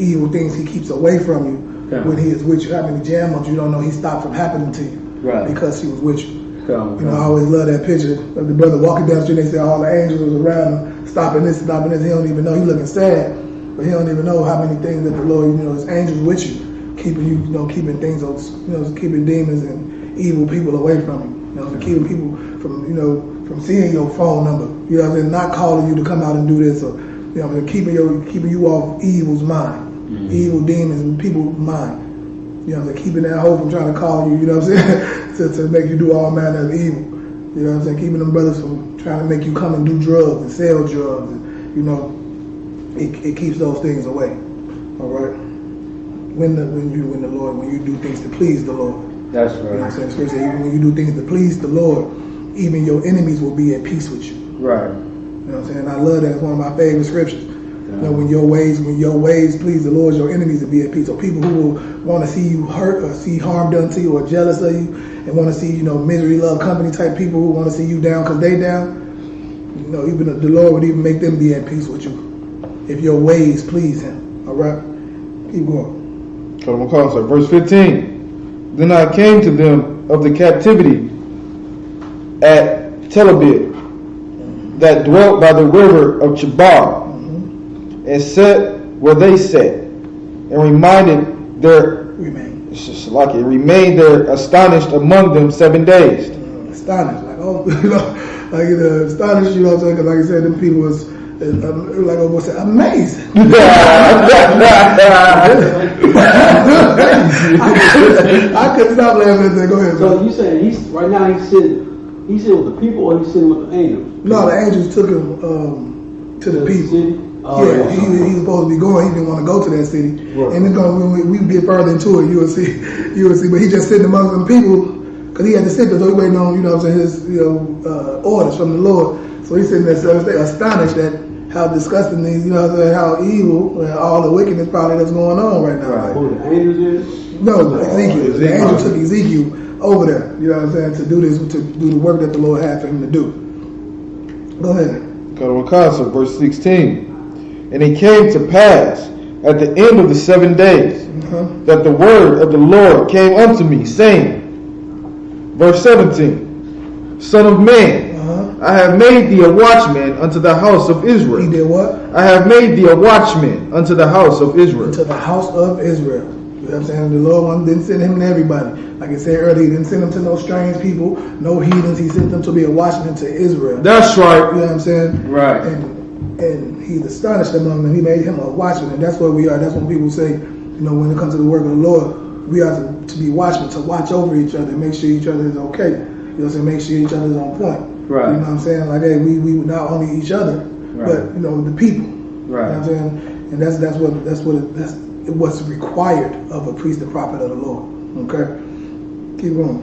evil things he keeps away from you when he is with you. How many jam-ups you don't know he stopped from happening to you because he was with you. I always love that picture of the brother walking down the street. They say all the angels was around him, stopping this. He don't even know. He looking sad, but he don't even know how many things that the Lord, his angels with you, keeping you, keeping things, keeping demons and evil people away from you. Keeping people from seeing your phone number. You know what I'm saying? Not calling you to come out and do this, or keeping you off evil's mind, evil demons and people's mind. You know what I'm saying? Keeping that hope from trying to call you. You know what I'm saying? to make you do all manner of evil. You know what I'm saying? Keeping them brothers from trying to make you come and do drugs and sell drugs. And, it keeps those things away. All right. When you do things to please the Lord. That's right. You know what I'm saying? Scripture says, even when you do things to please the Lord, even your enemies will be at peace with you. Right. You know what I'm saying? I love that. It's one of my favorite scriptures. When your ways please the Lord, your enemies will be at peace. So people who will want to see you hurt or see harm done to you or jealous of you and want to see, misery, love, company type people who want to see you down because they down, even the Lord would even make them be at peace with you if your ways please him. All right? Keep going. Verse 15. Then I came to them of the captivity at Telabib that dwelt by the river of Chebar, and sat where they sat, and remained there astonished among them 7 days. Astonished, like like astonished, you know what I'm saying? Because like I said, them people was like I said, amazing. I couldn't stop laughing at that. Go ahead. So you saying he's right now he's sitting with the people or he's sitting with the angels? No, the angels took him to the people. City? Oh, Yeah, he was supposed to be going. He didn't want to go to that city. Right. And it's going when we get further into it, you will see. But he just sitting among them people because he had to sit there. So he waiting on, you know what I'm saying, his orders from the Lord. So he's sitting there astonished at how disgusting these, you know what I'm saying, how evil and all the wickedness probably that's going on right now. Right. Who the angels is? No, Ezekiel. The angel took Ezekiel over there, you know what I'm saying, to do this, to do the work that the Lord had for him to do. Go ahead. Go to Wakasa, verse 16. And it came to pass at the end of the 7 days that the word of the Lord came unto me, saying, verse 17, Son of man, I have made thee a watchman unto the house of Israel. He did what? I have made thee a watchman unto the house of Israel. To the house of Israel. You know what I'm saying? The Lord didn't send him to everybody. Like I said earlier, he didn't send him to no strange people, no heathens. He sent them to be a watchman to Israel. That's right. You know what I'm saying? Right. And he's astonished among them. He made him a watchman, and that's what we are. That's when people say, you know, when it comes to the work of the Lord, we are to be watchmen, to watch over each other, make sure each other is okay. You know what I'm saying? Make sure each other is on point. Right. You know what I'm saying? Like, hey, we not only each other, but you know the people. Right. You know what I'm saying? And that's what's required of a priest and prophet of the Lord. Okay. Keep going.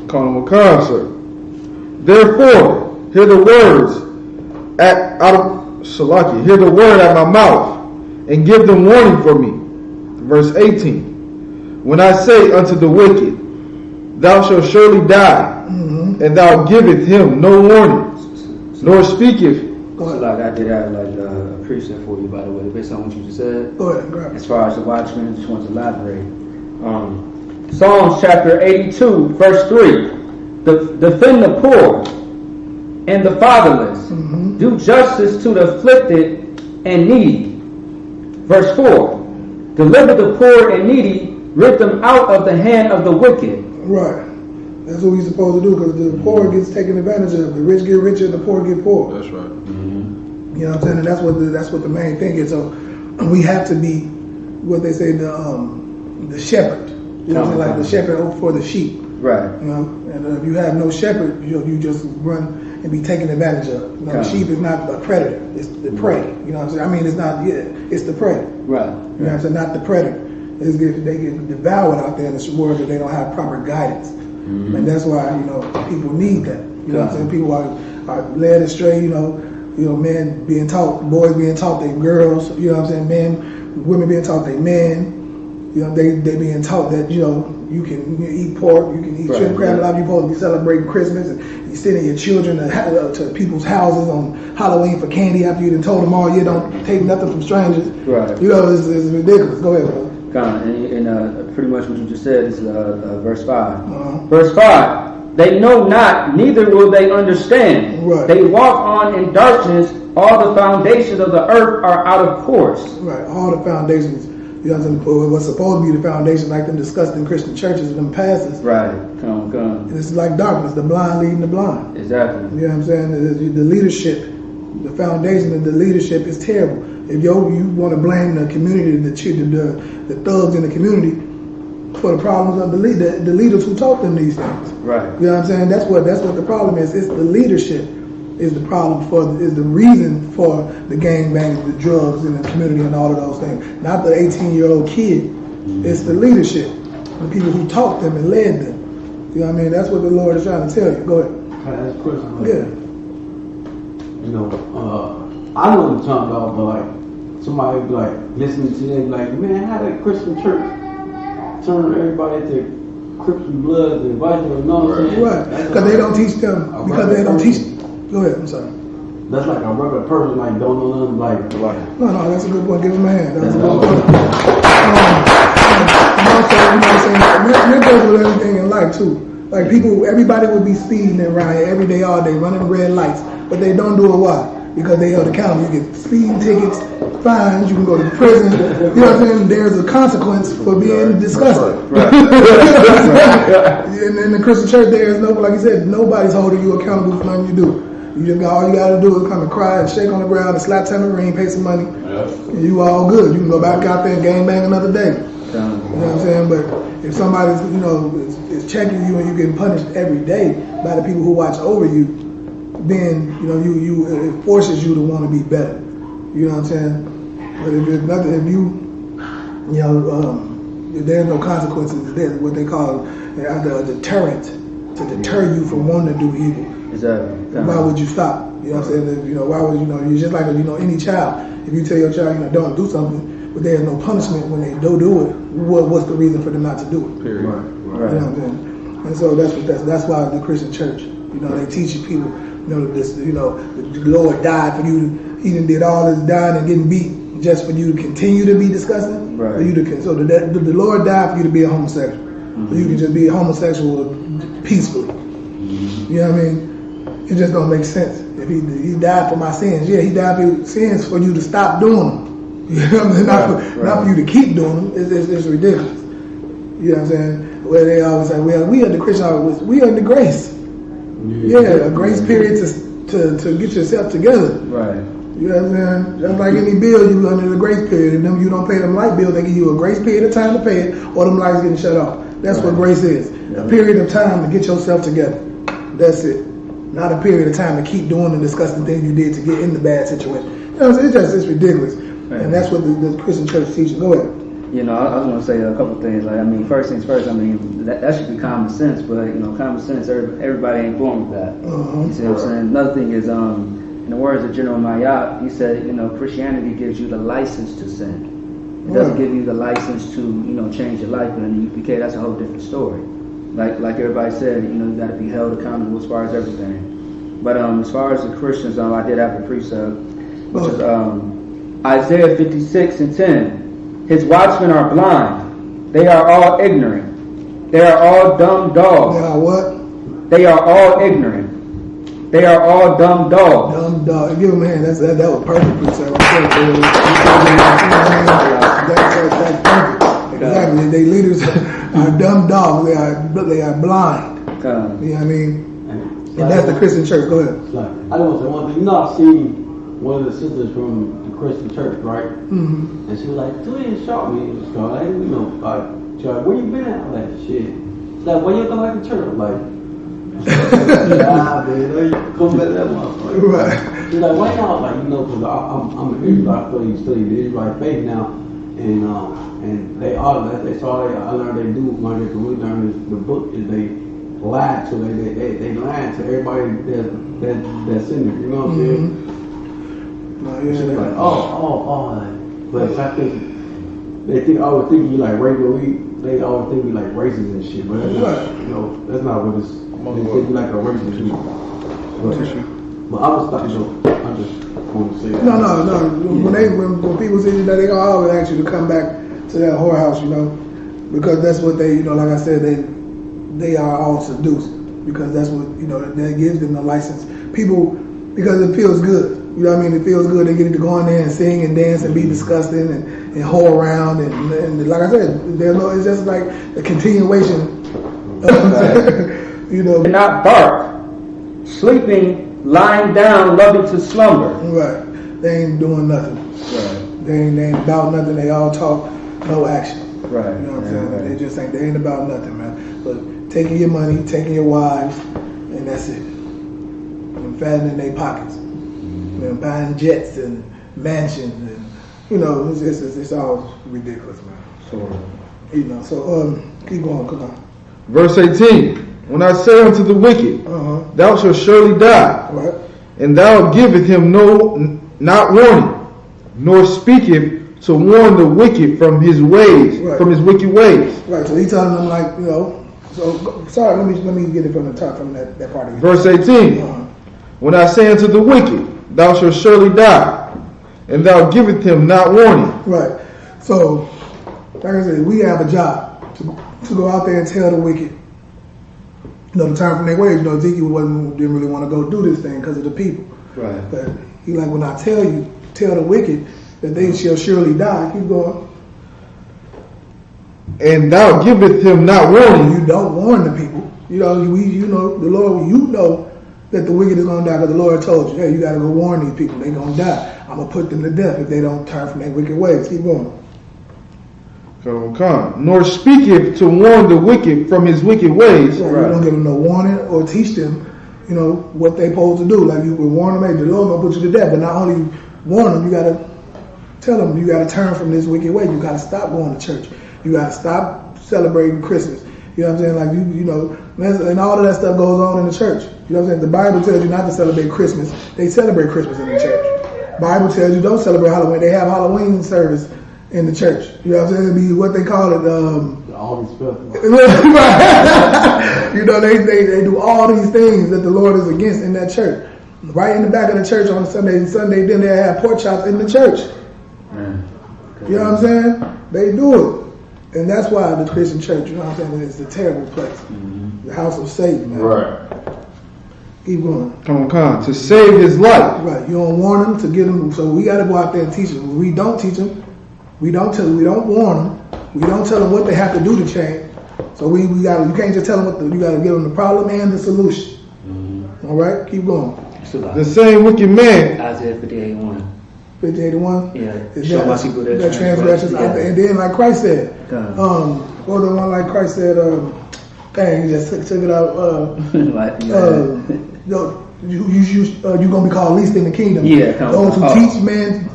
Call him Wakasa. Therefore, hear the words hear the word at my mouth, and give them warning for me. Verse 18. When I say unto the wicked, thou shalt surely die, and thou giveth him no warning, nor speaketh. So like I did have like a precept for you, by the way, based on what you just said. Go ahead, grab it. As far as the watchman, I just want to elaborate. Psalms chapter 82, verse 3. Defend the poor and the fatherless. Do justice to the afflicted and needy. Verse 4. Deliver the poor and needy, rid them out of the hand of the wicked. Right. That's what we're supposed to do, because the poor gets taken advantage of. The rich get richer, the poor get poor. That's right. You know what I'm saying? And that's what the main thing is. So we have to be what they say the shepherd. You know what I'm saying? Like the shepherd for the sheep. Right. You know, and if you have no shepherd, you just run and be taken advantage of. You know, the sheep is not a predator; it's the prey. You know what I'm saying? I mean, it's not. It's the prey. Right. You know what I'm saying? Not the predator. They get devoured out there in this world if they don't have proper guidance. And that's why people need that. You know what I'm saying? People are led astray. You know, men being taught, boys being taught they girls. You know what I'm saying? Women being taught they men. You know, they being taught that you can eat pork, you can eat shrimp, crab, lobster. You're supposed to be celebrating Christmas, and you're sending your children to people's houses on Halloween for candy after you done told them all year don't take nothing from strangers. Right. You know, it's ridiculous. Go ahead, bro. And pretty much what you just said is verse 5. Verse 5. They know not, neither will they understand. Right. They walk on in darkness. All the foundations of the earth are out of course. Right. All the foundations. You know what I'm saying? What's supposed to be the foundation, like them discussed in Christian churches, them pastors. Right. Come. It's like darkness, the blind leading the blind. Exactly. You know what I'm saying? The leadership, the foundation of the leadership is terrible. If you want to blame the community, the thugs in the community for the problems of the leaders who taught them these things. Right. You know what I'm saying? That's what the problem is. It's the leadership is the problem is the reason for the gangbanging, the drugs in the community and all of those things. Not the 18-year-old kid. It's the leadership, the people who taught them and led them. You know what I mean? That's what the Lord is trying to tell you. Go ahead. Can I ask a question? Yeah. I know what you're talking about, but like somebody be like listening to them, like, man, how did Christian church turn everybody to Crips and Bloods and vice versa? You know what I'm saying? Right. Because they don't teach them. Because they don't teach. Go ahead. I'm sorry. That's like a regular person, like don't know nothing, like. No, that's a good point. Give him a hand. That's a good point. And also, you know what I'm saying? We're dealing with everything in life too. Like everybody will be speeding around here every day, all day, running red lights, but they don't do it. Why? Because they held accountable. You get speeding tickets, fines, you can go to prison. You know what I'm saying? There's a consequence for being disgusting. Right. In the Christian church, there is no, like you said, nobody's holding you accountable for nothing you do. You just got, all you got to do is come and cry and shake on the ground and slap tambourine, pay some money, and you all good. You can go back out there and game bang another day. You know what I'm saying? But if somebody's, you know, is checking you and you're getting punished every day by the people who watch over you, then, you know, it forces you to want to be better. You know what I'm saying? But if there's nothing, if if there's no consequences, there's what they call a deterrent to deter you from wanting to do evil. Exactly. Why would you stop? You know what I'm saying? You know, why would you're just like, you know, any child. If you tell your child, you know, don't do something, but there's no punishment when they do it, what's the reason for them not to do it? Period. Right. You know what I'm saying? And so that's why the Christian church, you know, they teach you people, you know, this, you know, the Lord died for you. He done did all this dying and getting beat just for you to continue to be disgusting. Right. For you to, so the Lord died for you to be a homosexual. So you can just be a homosexual peacefully. You know what I mean? It just don't make sense. If he died for my sins, yeah, he died for your sins for you to stop doing them. You know what I mean? Not for you to keep doing them. It's ridiculous. You know what I'm saying? Where they always say, well, we are the Christian, we are the grace. Yeah, a grace period to get yourself together. Right. You know what I'm saying? Just like any bill, you under the grace period. And them, you don't pay them light bills, they give you a grace period of time to pay it, or them lights getting shut off. That's what grace is. Yeah. A period of time to get yourself together. That's it. Not a period of time to keep doing the disgusting things you did to get in the bad situation. You know what I'm saying? It's ridiculous. Right. And that's what the Christian church teaches. Go ahead. You know, I was going to say a couple things. Like, I mean, first things first, I mean, that should be common sense, but, you know, common sense, everybody ain't born with that. You see what I'm saying? Another thing is, in the words of GEN.YAHANNA, he said, you know, Christianity gives you the license to sin. It doesn't give you the license to, you know, change your life. But in the UPK, that's a whole different story. Like everybody said, you know, you got to be held accountable as far as everything. But as far as the Christians, I did have a precept, which is Isaiah 56:10. His watchmen are blind. They are all ignorant. They are all dumb dogs. They are what? They are all ignorant. They are all dumb dogs. Dumb dog. Give them a hand. That was perfect. That's perfect. Exactly. They leaders are dumb dogs. They are blind. You know what I mean? And that's the Christian church. Go ahead. Like, I don't say one thing. You know, I seen one of the sisters from the Christian church, right? Mm-hmm. And she was like, "Do you shot me?" So like, you know, like, she like, "Where you been at?" I'm like, "Shit." She's like, "Why you come back to church?" I'm like, "Nah, man, you come back that motherfucker." Right. She's like, "Why y'all?" Like, you know, because I'm an Israelite. I feel you study the Israelite faith now, and they all that's all I learned they do when they really learn the book is they lie to they lie to everybody that's in it. You know what I'm saying? She's like, but I think they always think you like racist. They always think you like racist and shit, but that's not, you know, that's not what it's. They think you like a racist dude. But I was stop. I just want to say that. No. When people say that, they gonna always ask you to come back to that whorehouse, you know, because that's what they, you know, like I said, they are all seduced because that's what, you know, that gives them the license. People, because it feels good. You know what I mean? It feels good. They get to go in there and sing and dance and be disgusting and whore around and like I said, it's just like a continuation of, you know. Not bark, sleeping, lying down, loving to slumber. Right. They ain't doing nothing. Right. They ain't about nothing. They all talk, no action. Right. You know what I'm saying? Right. They ain't about nothing, man. But taking your money, taking your wives, and that's it. And fattening their pockets. You know, buying jets and mansions, and you know, it's all ridiculous, man. So, You know, so keep going, come on. Verse 18. When I say unto the wicked, thou shalt surely die, Right. and thou giveth him not warning, nor speaketh to warn the wicked from his ways, Right. from his wicked ways. Right. So he telling them like, you know. So sorry, let me get it from the top, from that part of it. Verse 18. When I say unto the wicked, thou shalt surely die, and thou giveth him not warning. Right. So, like I said, we have a job to go out there and tell the wicked, you know, to turn from their ways. You know, Ezekiel didn't really want to go do this thing because of the people. right. But he like, when I tell the wicked that they shall surely die. Keep going. And thou giveth him not warning. You don't warn the people. You know, you know the Lord. You know that the wicked is going to die, because the Lord told you, hey, you got to go warn these people. They're going to die. I'm going to put them to death if they don't turn from their wicked ways. Keep going. Nor speaketh to warn the wicked from his wicked ways. So you don't give them no warning or teach them, what they supposed to do. Like you would warn them, hey, the Lord going to put you to death. But not only warn them, you got to tell them, you got to turn from this wicked way. You got to stop going to church. You got to stop celebrating Christmas. You know what I'm saying? Like, and all of that stuff goes on in the church. You know what I'm saying? The Bible tells you not to celebrate Christmas. They celebrate Christmas in the church. The Bible tells you don't celebrate Halloween. They have Halloween service in the church. You know what I'm saying? It'd be what they call it. All these festivals. They do all these things that the Lord is against in that church. Right in the back of the church on Sunday, then they have pork chops in the church. You know what I'm saying? They do it. And that's why the Christian church, you know what I'm saying, it's a terrible place. The house of Satan, man. Right. Keep going. Come on. To save his life. Right. You don't warn them to get them. So we got to go out there and teach them. We don't teach them. We don't warn them. We don't tell them what they have to do to change. So you can't just tell them you got to give them the problem and the solution. All right? Keep going. The same wicked man. Isaiah 58:1. 58:1. Yeah. Show my people their transgressions. And then, like Christ said, or the one like Christ said, he just took it out. You're gonna be called least in the kingdom. Yeah. Those who teach men,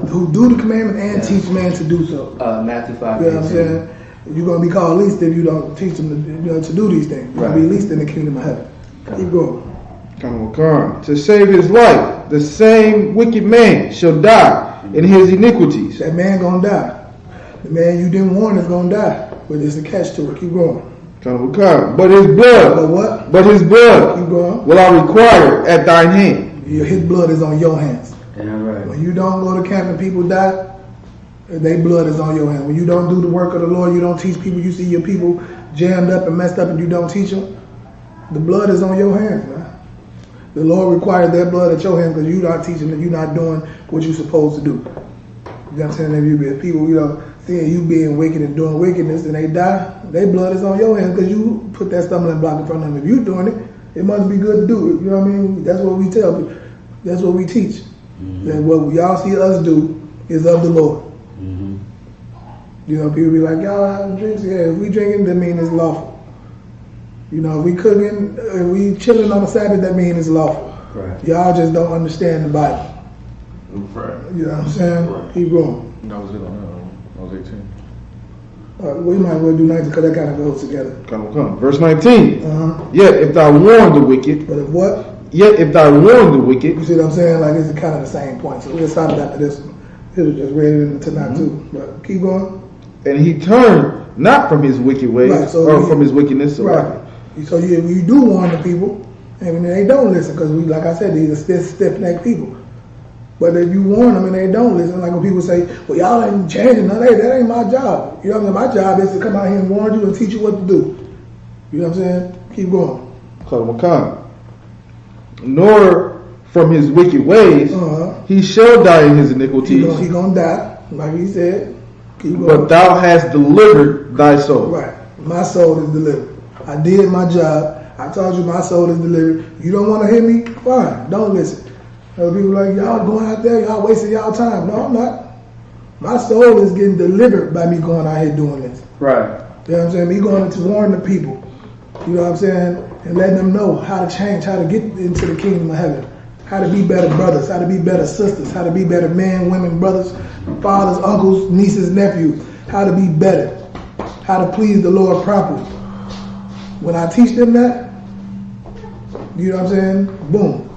who do the commandment and teach men to do so. Matthew 5. You know what I'm saying? You're gonna be called least if you don't teach them to do these things. You're gonna be least in the kingdom of heaven. Keep going. Come. To save his life, the same wicked man shall die in his iniquities. That man gonna die. The man you didn't warn is gonna die. But there's a catch to it. Keep going. Come. But his blood. But what? But his blood Keep going. will I require at thine hand. His blood is on your hands. Damn right. When you don't go to camp and people die, their blood is on your hands. When you don't do the work of the Lord, you don't teach people, you see your people jammed up and messed up and you don't teach them, the blood is on your hands, man. The Lord requires their blood at your hands because you're not teaching them, you're not doing what you're supposed to do. You know what I'm saying? If people, seeing you being wicked and doing wickedness and they die, their blood is on your hands because you put that stumbling block in front of them. If you're doing it, it must be good to do it. You know what I mean? That's what we tell people. That's what we teach. That what y'all see us do is of the Lord. People be like, y'all having drinks? Yeah, if we drinking, that means it's lawful. If we cooking, if we chilling on the Sabbath, that means it's lawful. Right. Y'all just don't understand the Bible. Right. You know what I'm saying? Right. Keep going. That was it on that. That was 18. We might as well do 19 because that kind of goes together. Come. Verse 19. Uh-huh. Yet if thou warn the wicked, But if what? yet if thou warn the wicked, You see what I'm saying? Like, it's kind of the same point. So we'll stop it after this one. It was just read it in the Tanakh too. But keep going. and he turned not from his wicked ways, Right, so or from his wickedness. So Right. So you do warn the people, and they don't listen because like I said, these are stiff-necked people. But if you warn them and they don't listen, like when people say, well, y'all ain't changing, that ain't my job. You know what I'm saying? My job is to come out here and warn you and teach you what to do. You know what I'm saying? Keep going. Nor from his wicked ways he shall die in his iniquities. He gonna die, like he said. Keep going. But thou hast delivered thy soul. Right. My soul is delivered. I did my job. I told you my soul is delivered. You don't want to hear me? Fine. Don't listen. People like, y'all going out there, y'all wasting y'all time. No, I'm not. My soul is getting delivered by me going out here doing this. Right. You know what I'm saying? Me going to warn the people. You know what I'm saying? And letting them know how to change, how to get into the kingdom of heaven. How to be better brothers, how to be better sisters, how to be better men, women, brothers, fathers, uncles, nieces, nephews. How to be better. How to please the Lord properly. When I teach them that, you know what I'm saying? Boom.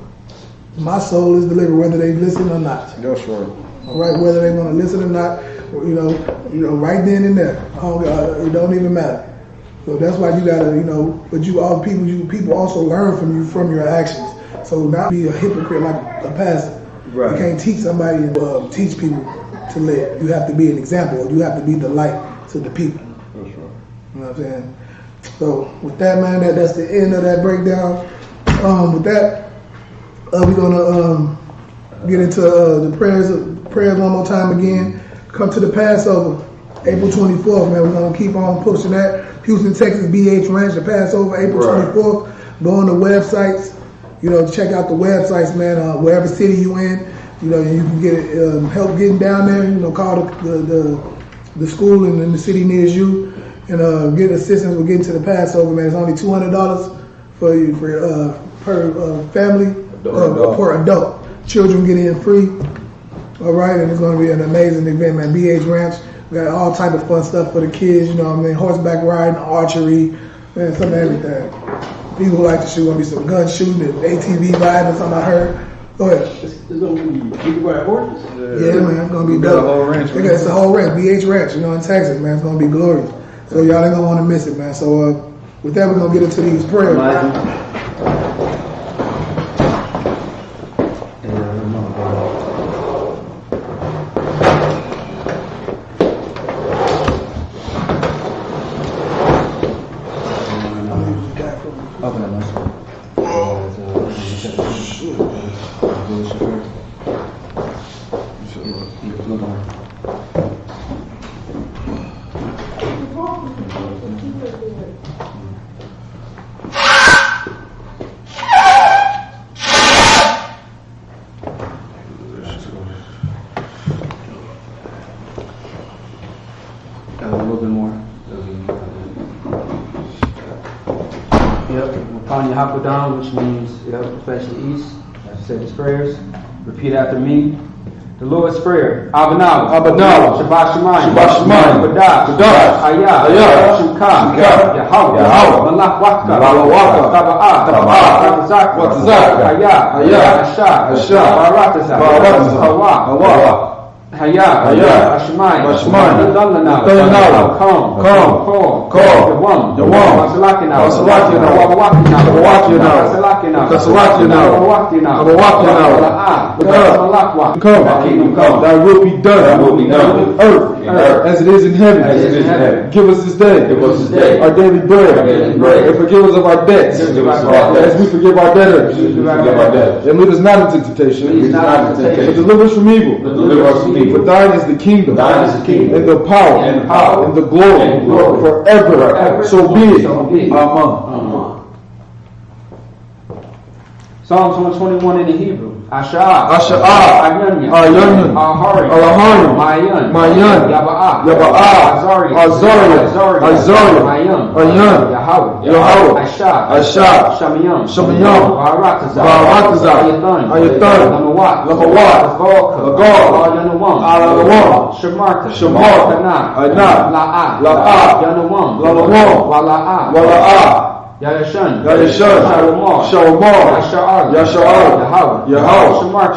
My soul is delivered whether they listen or not. That's right. All right, whether they want to listen or not, you know, right then and there. It don't even matter. So that's why you gotta, but people also learn from your actions. So not be a hypocrite like a pastor. Right. You can't teach somebody and teach people to live. You have to be an example. You have to be the light to the people. That's right. You know what I'm saying? So with that, man, that's the end of that breakdown. With that, we're gonna get into the prayers one more time again. Come to the Passover, April 24th, man. We're gonna keep on pushing that. Houston, Texas, BH Ranch, the Passover, April 24th. Go on the websites, check out the websites, man. Wherever city you in, you can get help getting down there. Call the school in the city near you and get assistance with getting to the Passover, man. It's only $200 per family per adult. Children get in free. All right, and it's going to be an amazing event, man. BH Ranch, we got all type of fun stuff for the kids. Horseback riding, archery, man, some of everything. People who like to shoot, going to be some gun shooting and ATV riding, something I heard. Go ahead. It's going to be people ride horses. Yeah, man, it's going to be dope. It's the whole ranch, BH Ranch, in Texas, man. It's going to be glorious. So y'all ain't going to want to miss it, man. So with that, we're going to get into these prayers. A little bit more. Upon your hop down, which means face the east. Say these prayers. Repeat after me. The Lord's Prayer. Abanaw. Shabbat Shemayim. Badash. I.S.U.P.K. Yahweh. Malach Waka. Taba'ah. Watazak. I.S.U.P.K. Hawa. Ashmai, Dalana, Kom, Wasalakina, Thy will be done on earth as it is in heaven. Give us this day our daily bread, and forgive us of our debts as we forgive our debtors. And lead us not into temptation, but deliver us from evil. For thine is the kingdom, and the power, and the glory, forever. So be it. Amen. Psalms 121 in the Hebrew. Asha'ah, Ayanya, Alahari, Mayan, Yaba'ah, Azariah, Ayan, Yahweh, Aishah, Shamayam, Baratazah, Ayathan, Lamawat, Lagal, Shemar, Anat, La'ah, Yanawam, Wala'ah, Yayashan, Shalomar, Yasha'ar, Yahweh,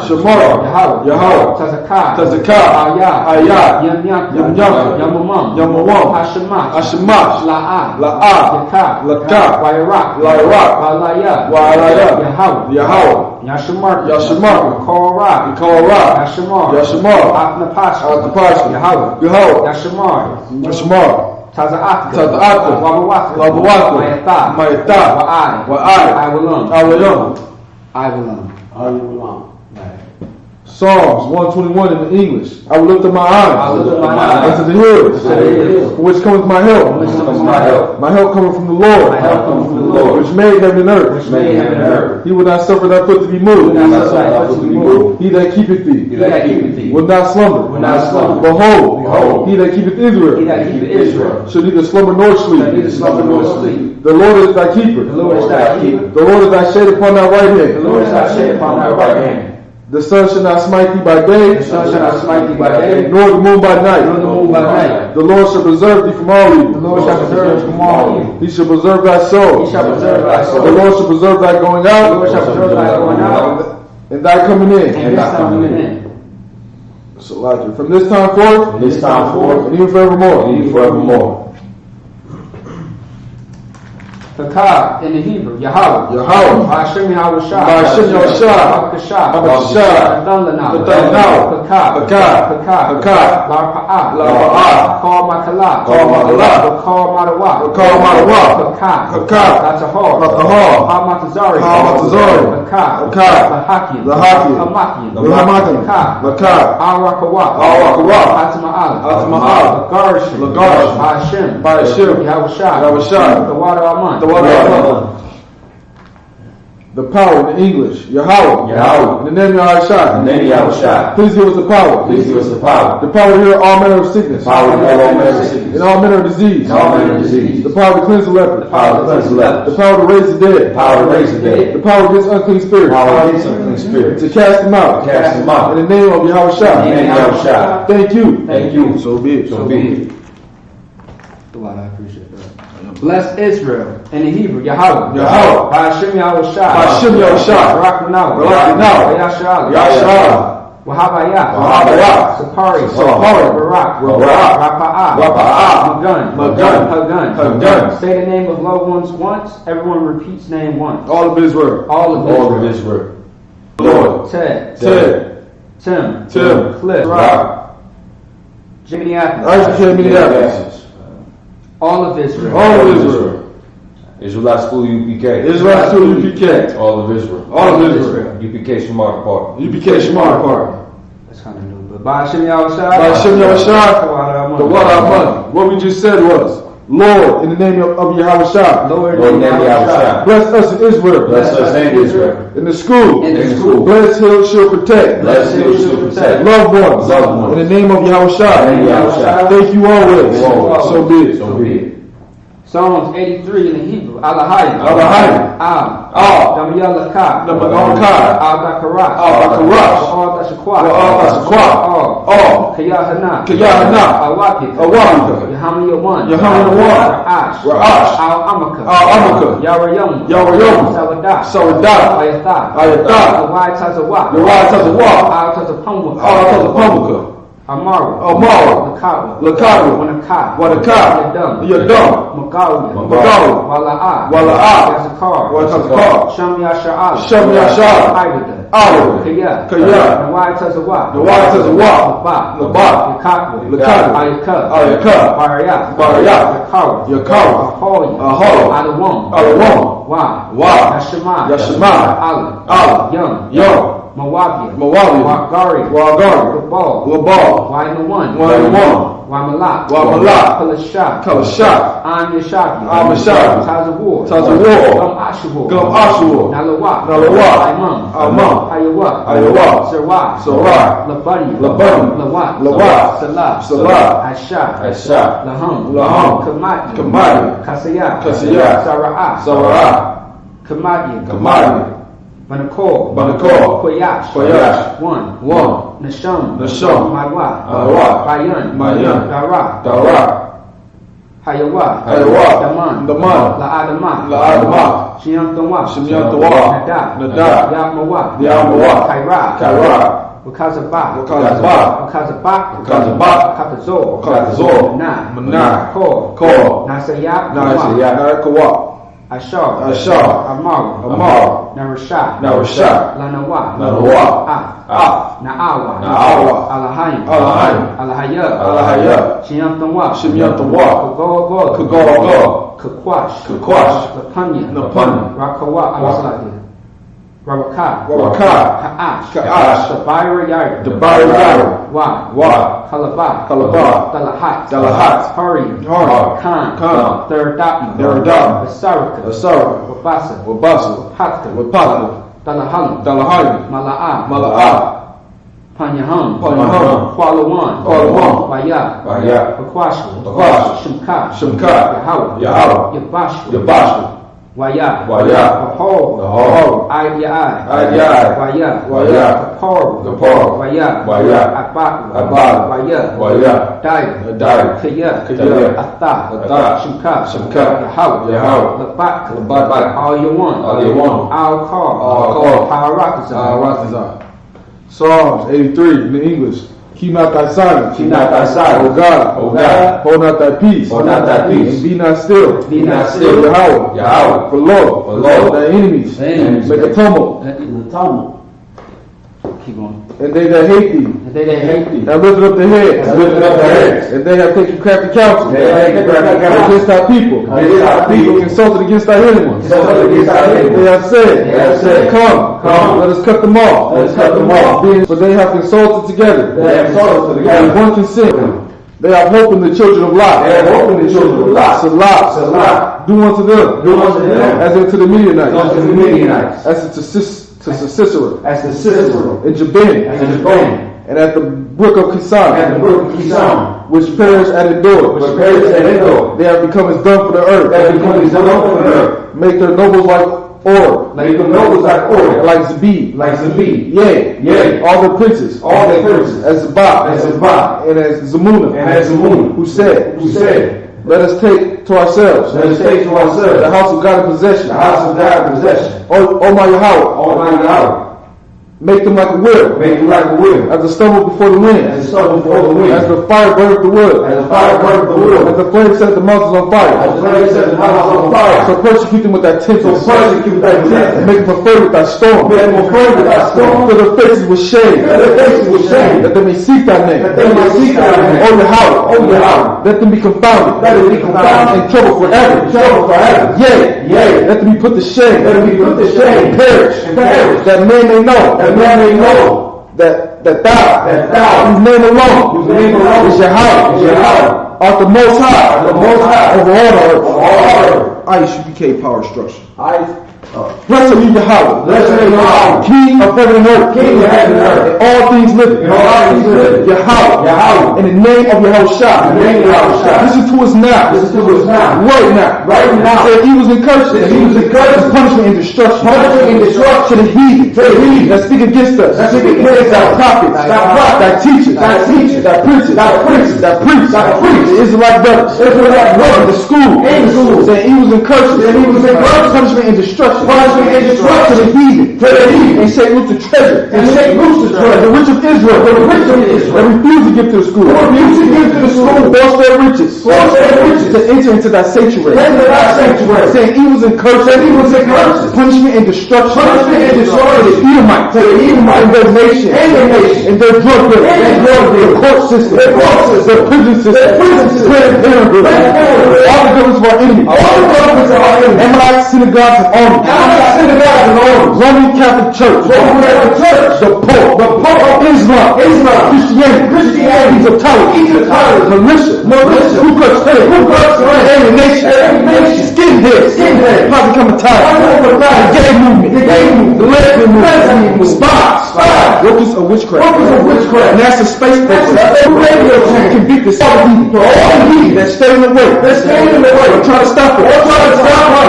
Shemar, Yahweh, Tazakah, Ayat, Yamamam, Hashemash, La'ah, Lakah, Wairak, Wa'alaya, Yahweh, Yashemar, Korah, Yashemar, Atnapash, Yahweh, Yashemar, Taza'atka, Labawaka, Mayata, I will. Psalms 121 in the English. I will lift up my eyes unto the hills, from which cometh my help. My help cometh from the Lord, which made heaven and earth. He will not suffer thy foot to be moved. He that keepeth thee will not slumber. Behold, he that keepeth Israel shall neither slumber nor sleep. The Lord is thy keeper. The Lord is thy shade upon thy right hand. The sun shall not smite thee by day, nor the moon by night. The Lord shall preserve thee from all evil. He shall preserve thy soul. The Lord shall preserve thy going out, and thy coming in. So, like from this time forth, and even forevermore. Kakah in the Hebrew, Yahweh, Hashem Yahushua, Abakashah, Adonai, Kakah, Larpa'ah, Call Makalah, Call Madawa, Kakah, Latahor, Hamatazari, Kakah, Lahakian, Kakah, Arakawah, Atma'al, Lagarish, Hashem, Yahushua, the water of Aman. The power in English, Yahweh. Yahweh. In the name of Yahweh. In the name of Yahweh. Please give us the power. Please give us the power. The power to heal all manner of sickness. Power to heal all manner of sickness. And all manner of disease. And all manner of disease. The power to cleanse the leper. The power to cleanse the lepers. The power to raise the dead. The power to raise the dead. The power against unclean spirits. Power against unclean spirits. To cast them out. To cast them out. In the name of Yahweh. In the name of Yahweh. Thank you. Thank you. So be it. So be it. I appreciate that. Bless Israel in the Hebrew, Yahweh. Yahweh. Ba'ashem Yahweh Shai. Ba'ashem Yahweh Shai. Barak Manaw. Barak Manaw. Yashalam. Yashalam. Wahabayah. Wahabayah. Sapari. Sapari. Barak. Barak. Rapa'ah. Rapa'ah. Magun. Magun. Hagun. Hagun. Say the name of loved ones once. Everyone repeats name once. All of Israel. All of All of Israel. Israel. Lord. Ted. Ted. Tim. Tim. Cliff. Rock. Minneapolis. I.S.U.P.K. Minneapolis. All of Israel. All of Israel. Israelite school UPK. Israelite school UPK. All of Israel. All of Israel. UPK Shemar Park. UPK Shemar Park. That's kind of new, but Ba'ashem Yahweh Shai. Ba'ashem Yahweh Shai. The water of money. What we just said was, Lord, in the name of Yahweh Shai. Lord, Lord, in the name of Yahweh Shai. Bless us in Israel. Bless us in Israel. In the school. In the school. Bless, heal, shield, protect. Bless, heal, shield, protect. Loved ones. Loved ones. In the name of Yahweh Shai. In the name of Yahweh Shai. Thank you always. Always. So be it. So be it. Psalms 83 in the Hebrew. Alahayim. Alahayim. Al. Damiyalakah. Damiyalakah. Al-Bakarat. Al-Bakarat. Al-Dashakwat. Al-Dashakwat. Al. Kayahana. Kayahana. Al-Wapika. Al-Wapika. Yahamiyawan. Yahamiyawan. Ra'ash. Ra'ash. Al-Amaka. Al-Amaka. Yawarayom. Yawarayom. Sawadah. Sawadah. Ayathah. Ayathah. Yawai Tazawah. Yawai Tazawah. Al-Tazapamwaka. Al-Tazapamwaka. Amara. Amara. Lakawa. Lakawa. Wanakah. Wanakah. Yadam. Yadam. Magalia. Magalia. Wala'ah. Wala'ah. Yazakar. Yazakar. Sham Yasha'al. Sham Yasha'al. Aida. Aida. Kaya. Kaya. Nawai Tazawah. Nawai Tazawah. Labat. Labat. Yakatwa. Lakatwa. Ayakah. Ayakah. Barayat. Barayat. Yakawa. Yakawa. Ahoy. Ahoy. Adawam. Adawam. Wa. Wa. Yashima. Yashima. Allah. Allah. Yum. Yum. Mawabia. Mawabia. Wagari. Wagari. Labal. Labal. Wainuwan. Wainuwan. Wamalak. Wamalak. Kalashak. Kalashak. Am Yashabi. Am Yashabi. Tazawar. Tazawar. Gum Ashur. Gum Ashur. Nalawa. Nalawa. Imam. Amam. Ayawa. Ayawa. Sarai. Sarai. Labani. Labani. Lawat. Lawat. Salah. Salah. Asha. Asha. Laham. Laham. Kamati. Kamati. Kasayat. Kasayat. Sara'ah. Sarah. Kamati. Kamati. Banakor. Banakor. Koyash. Koyash. One. Nasham. Nasham. Maiwa. Maiwa. Bayan. Bayan. Dara. Dara. Hayawa. Hayawa. Daman. Daman. La'adama. La'adama. Shiyamtawa. Shimyantawa. Nadab. Nadab. Yamawa. Yamawa. Kaira. Kaira. Wakazabah. Wakazabah. Wakazabah. Wakazabah. Katazor. Katazor. Manah. Manah. Kor. Kor. Nasayat. Nasayat. Narakawa. Ashar. Ashar. Amar. Amar. Narashah. Narashah. Lanawa. Lanawa. Ah. Na'awa. Na'awa. Alahayim. Alahayim. Alahaya. Alahaya. Shiyamtawa. Shimyantawa. Kagogog. Kagogog. Kakwash. Kakwash. Lapanya. Lapanya. Rakawa. Alasladia. Rawakah. Rawakah. Ka'ash. Ka'ash. Sabayra Yair. Dabar Yara. Wa. Wa. Kalabah. Kalabah. Dalahat. Dalahat. Hari. Hari. Khan. Khan. Theradapna. Theradapna. Asarika. Asara. Wabasa. Wabasa. Hatka. Wapatha. Dalahalim. Dalahayim. Mala'ah. Mala'ah. Panyaham. Panyaham. Kualawan. Kualawan. Waya. Waya. Bakwashku. Bakwashku. Shimka. Shimka. Yahweh. Yahweh. Yabashku. Yabashku. Waya. Waya. Bahor. Bahor. Idai. Idai. Waya. Waya. Kapor. Kapor. Waya. Waya. Abat. Abat. Waya. Waya. Dai. Dai. Kaya. Kaya. Atta. Atta. Shimka. Shimka. Yahweh. Yahweh. Labat. Labat. All you want. All you want. Al Kar. Al Kar. Parakazah. Ratazah. Psalms 83 in the English. Keep not thy silence. Keep not thy silence. O God. O God. Hold not thy peace. Hold not thy peace. And be not still. Be not still. Yahweh. Yahweh. For Lord. For Lord. Thy enemies. Enemies. Make a tumult. The tumult. Keep going. And they that hate thee. And they hate thee. Have lifted up their heads. Have lifted up their heads. And they have taken crafty counsel. They have taken crafty counsel. Against thy people. Against thy people. Consulted against thy enemies. Consulted against thy enemies. They have said. They have said, Come. Let us cut them off. Let us cut them off. For they have consulted together. They have consulted together. With one consent. They have hope in the children of light. They have hope in the children of light. Salah. Salah. Do unto them. Do unto them. As unto the Midianites. Unto the Midianites. As to Sisera. As the Sisera. And Jabin. As the Jabin. And at the brook of Kison. At the brook of Kison. Which perished at Endor. Which perished at Endor. They have become as dung for the earth. They have become as dung for the earth. Make their nobles like Or. Make them nobles like Or. Like Zabid. Like Zabid. Yea. All the princes. All the princes. As Zabad. As Zabad. And as Zamuna. And as Zamuna. Who said. Let us take to ourselves. Let us take to ourselves. The house of God in possession. The house of God in possession. O my Yahweh. O my Yahweh. Make them like a wheel. Make them like a wheel. As a stubble before the wind. As a stubble before the wind. As the fire burneth the wood. As the fire burneth the wood. As the flame set the mountains on fire. As the flame set the mountains on fire. So persecute them with thy tempest. And make them afraid with thy storm. Make them afraid with thy storm. Fill their faces with shame. Fill their faces with shame. That they may seek thy name. That they may seek thy name. O Yahweh. O Yahweh. Let them be confounded. Let them be confounded. In trouble forever. In trouble forever. Yea. Let them be put to shame. Let them be put to shame. And perish. That man may know. That man may know. That thou, whose name alone, is Yahweh, art the Most High, over all the earth. I.S.U.P.K. power structure. Blessed be Yahweh, King of heaven and earth, and all things living, Yahweh, in the name of Yahushua. Listen to us now, right now. Say he was encouraged, punishment and destruction, to the heathen, that speak against us, thy prophets, thy teachers, thy princes, that preach, the Israelite brothers, the school, saying he was encouraged, punishment and destruction. To the heathen, and shake loose the treasure, the rich of Israel, that refuse to give to the school, force their riches, to enter into thy sanctuary, saying he was encouraged, punishment and destruction, to the Edomites, and their nation, and their drug dealers, the court system, the prison system, Planned Parenthood, all the governments of our enemies, Amalekites, synagogues, and armies, Roman Catholic Church, the Pope, Islam, Christianity, Egyptology, militia, Ku Klux Klan, alienation, skinheads, Posse Comitatus, the gay movement, the lesbian movement, spies, workers of witchcraft, NASA space station, convicted heathen that stay in the way, or try to stop it,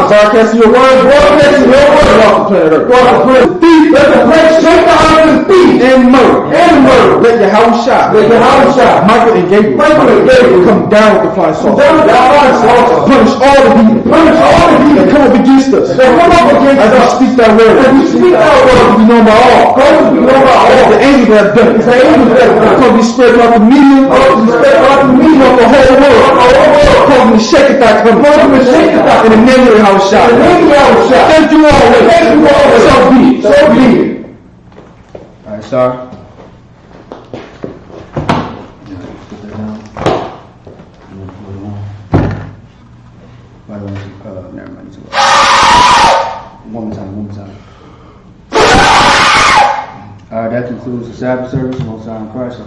broadcasting your word, off the planet Earth. Thief, let the flesh take the heart of the thief, and murder. Let Yahushua, Michael and Gabriel, come down with the flying saucer. Punish all the heathen that come up against us. As we speak that word, we know by all. The angels that have done it. Because we spread out the media, throughout the whole world. Because we shake it that coming. In the name of Yahushua. Thank you always. So be it. Alright, sorry. Never mind. One more time. Alright, that concludes the Sabbath service. Most High in Christ.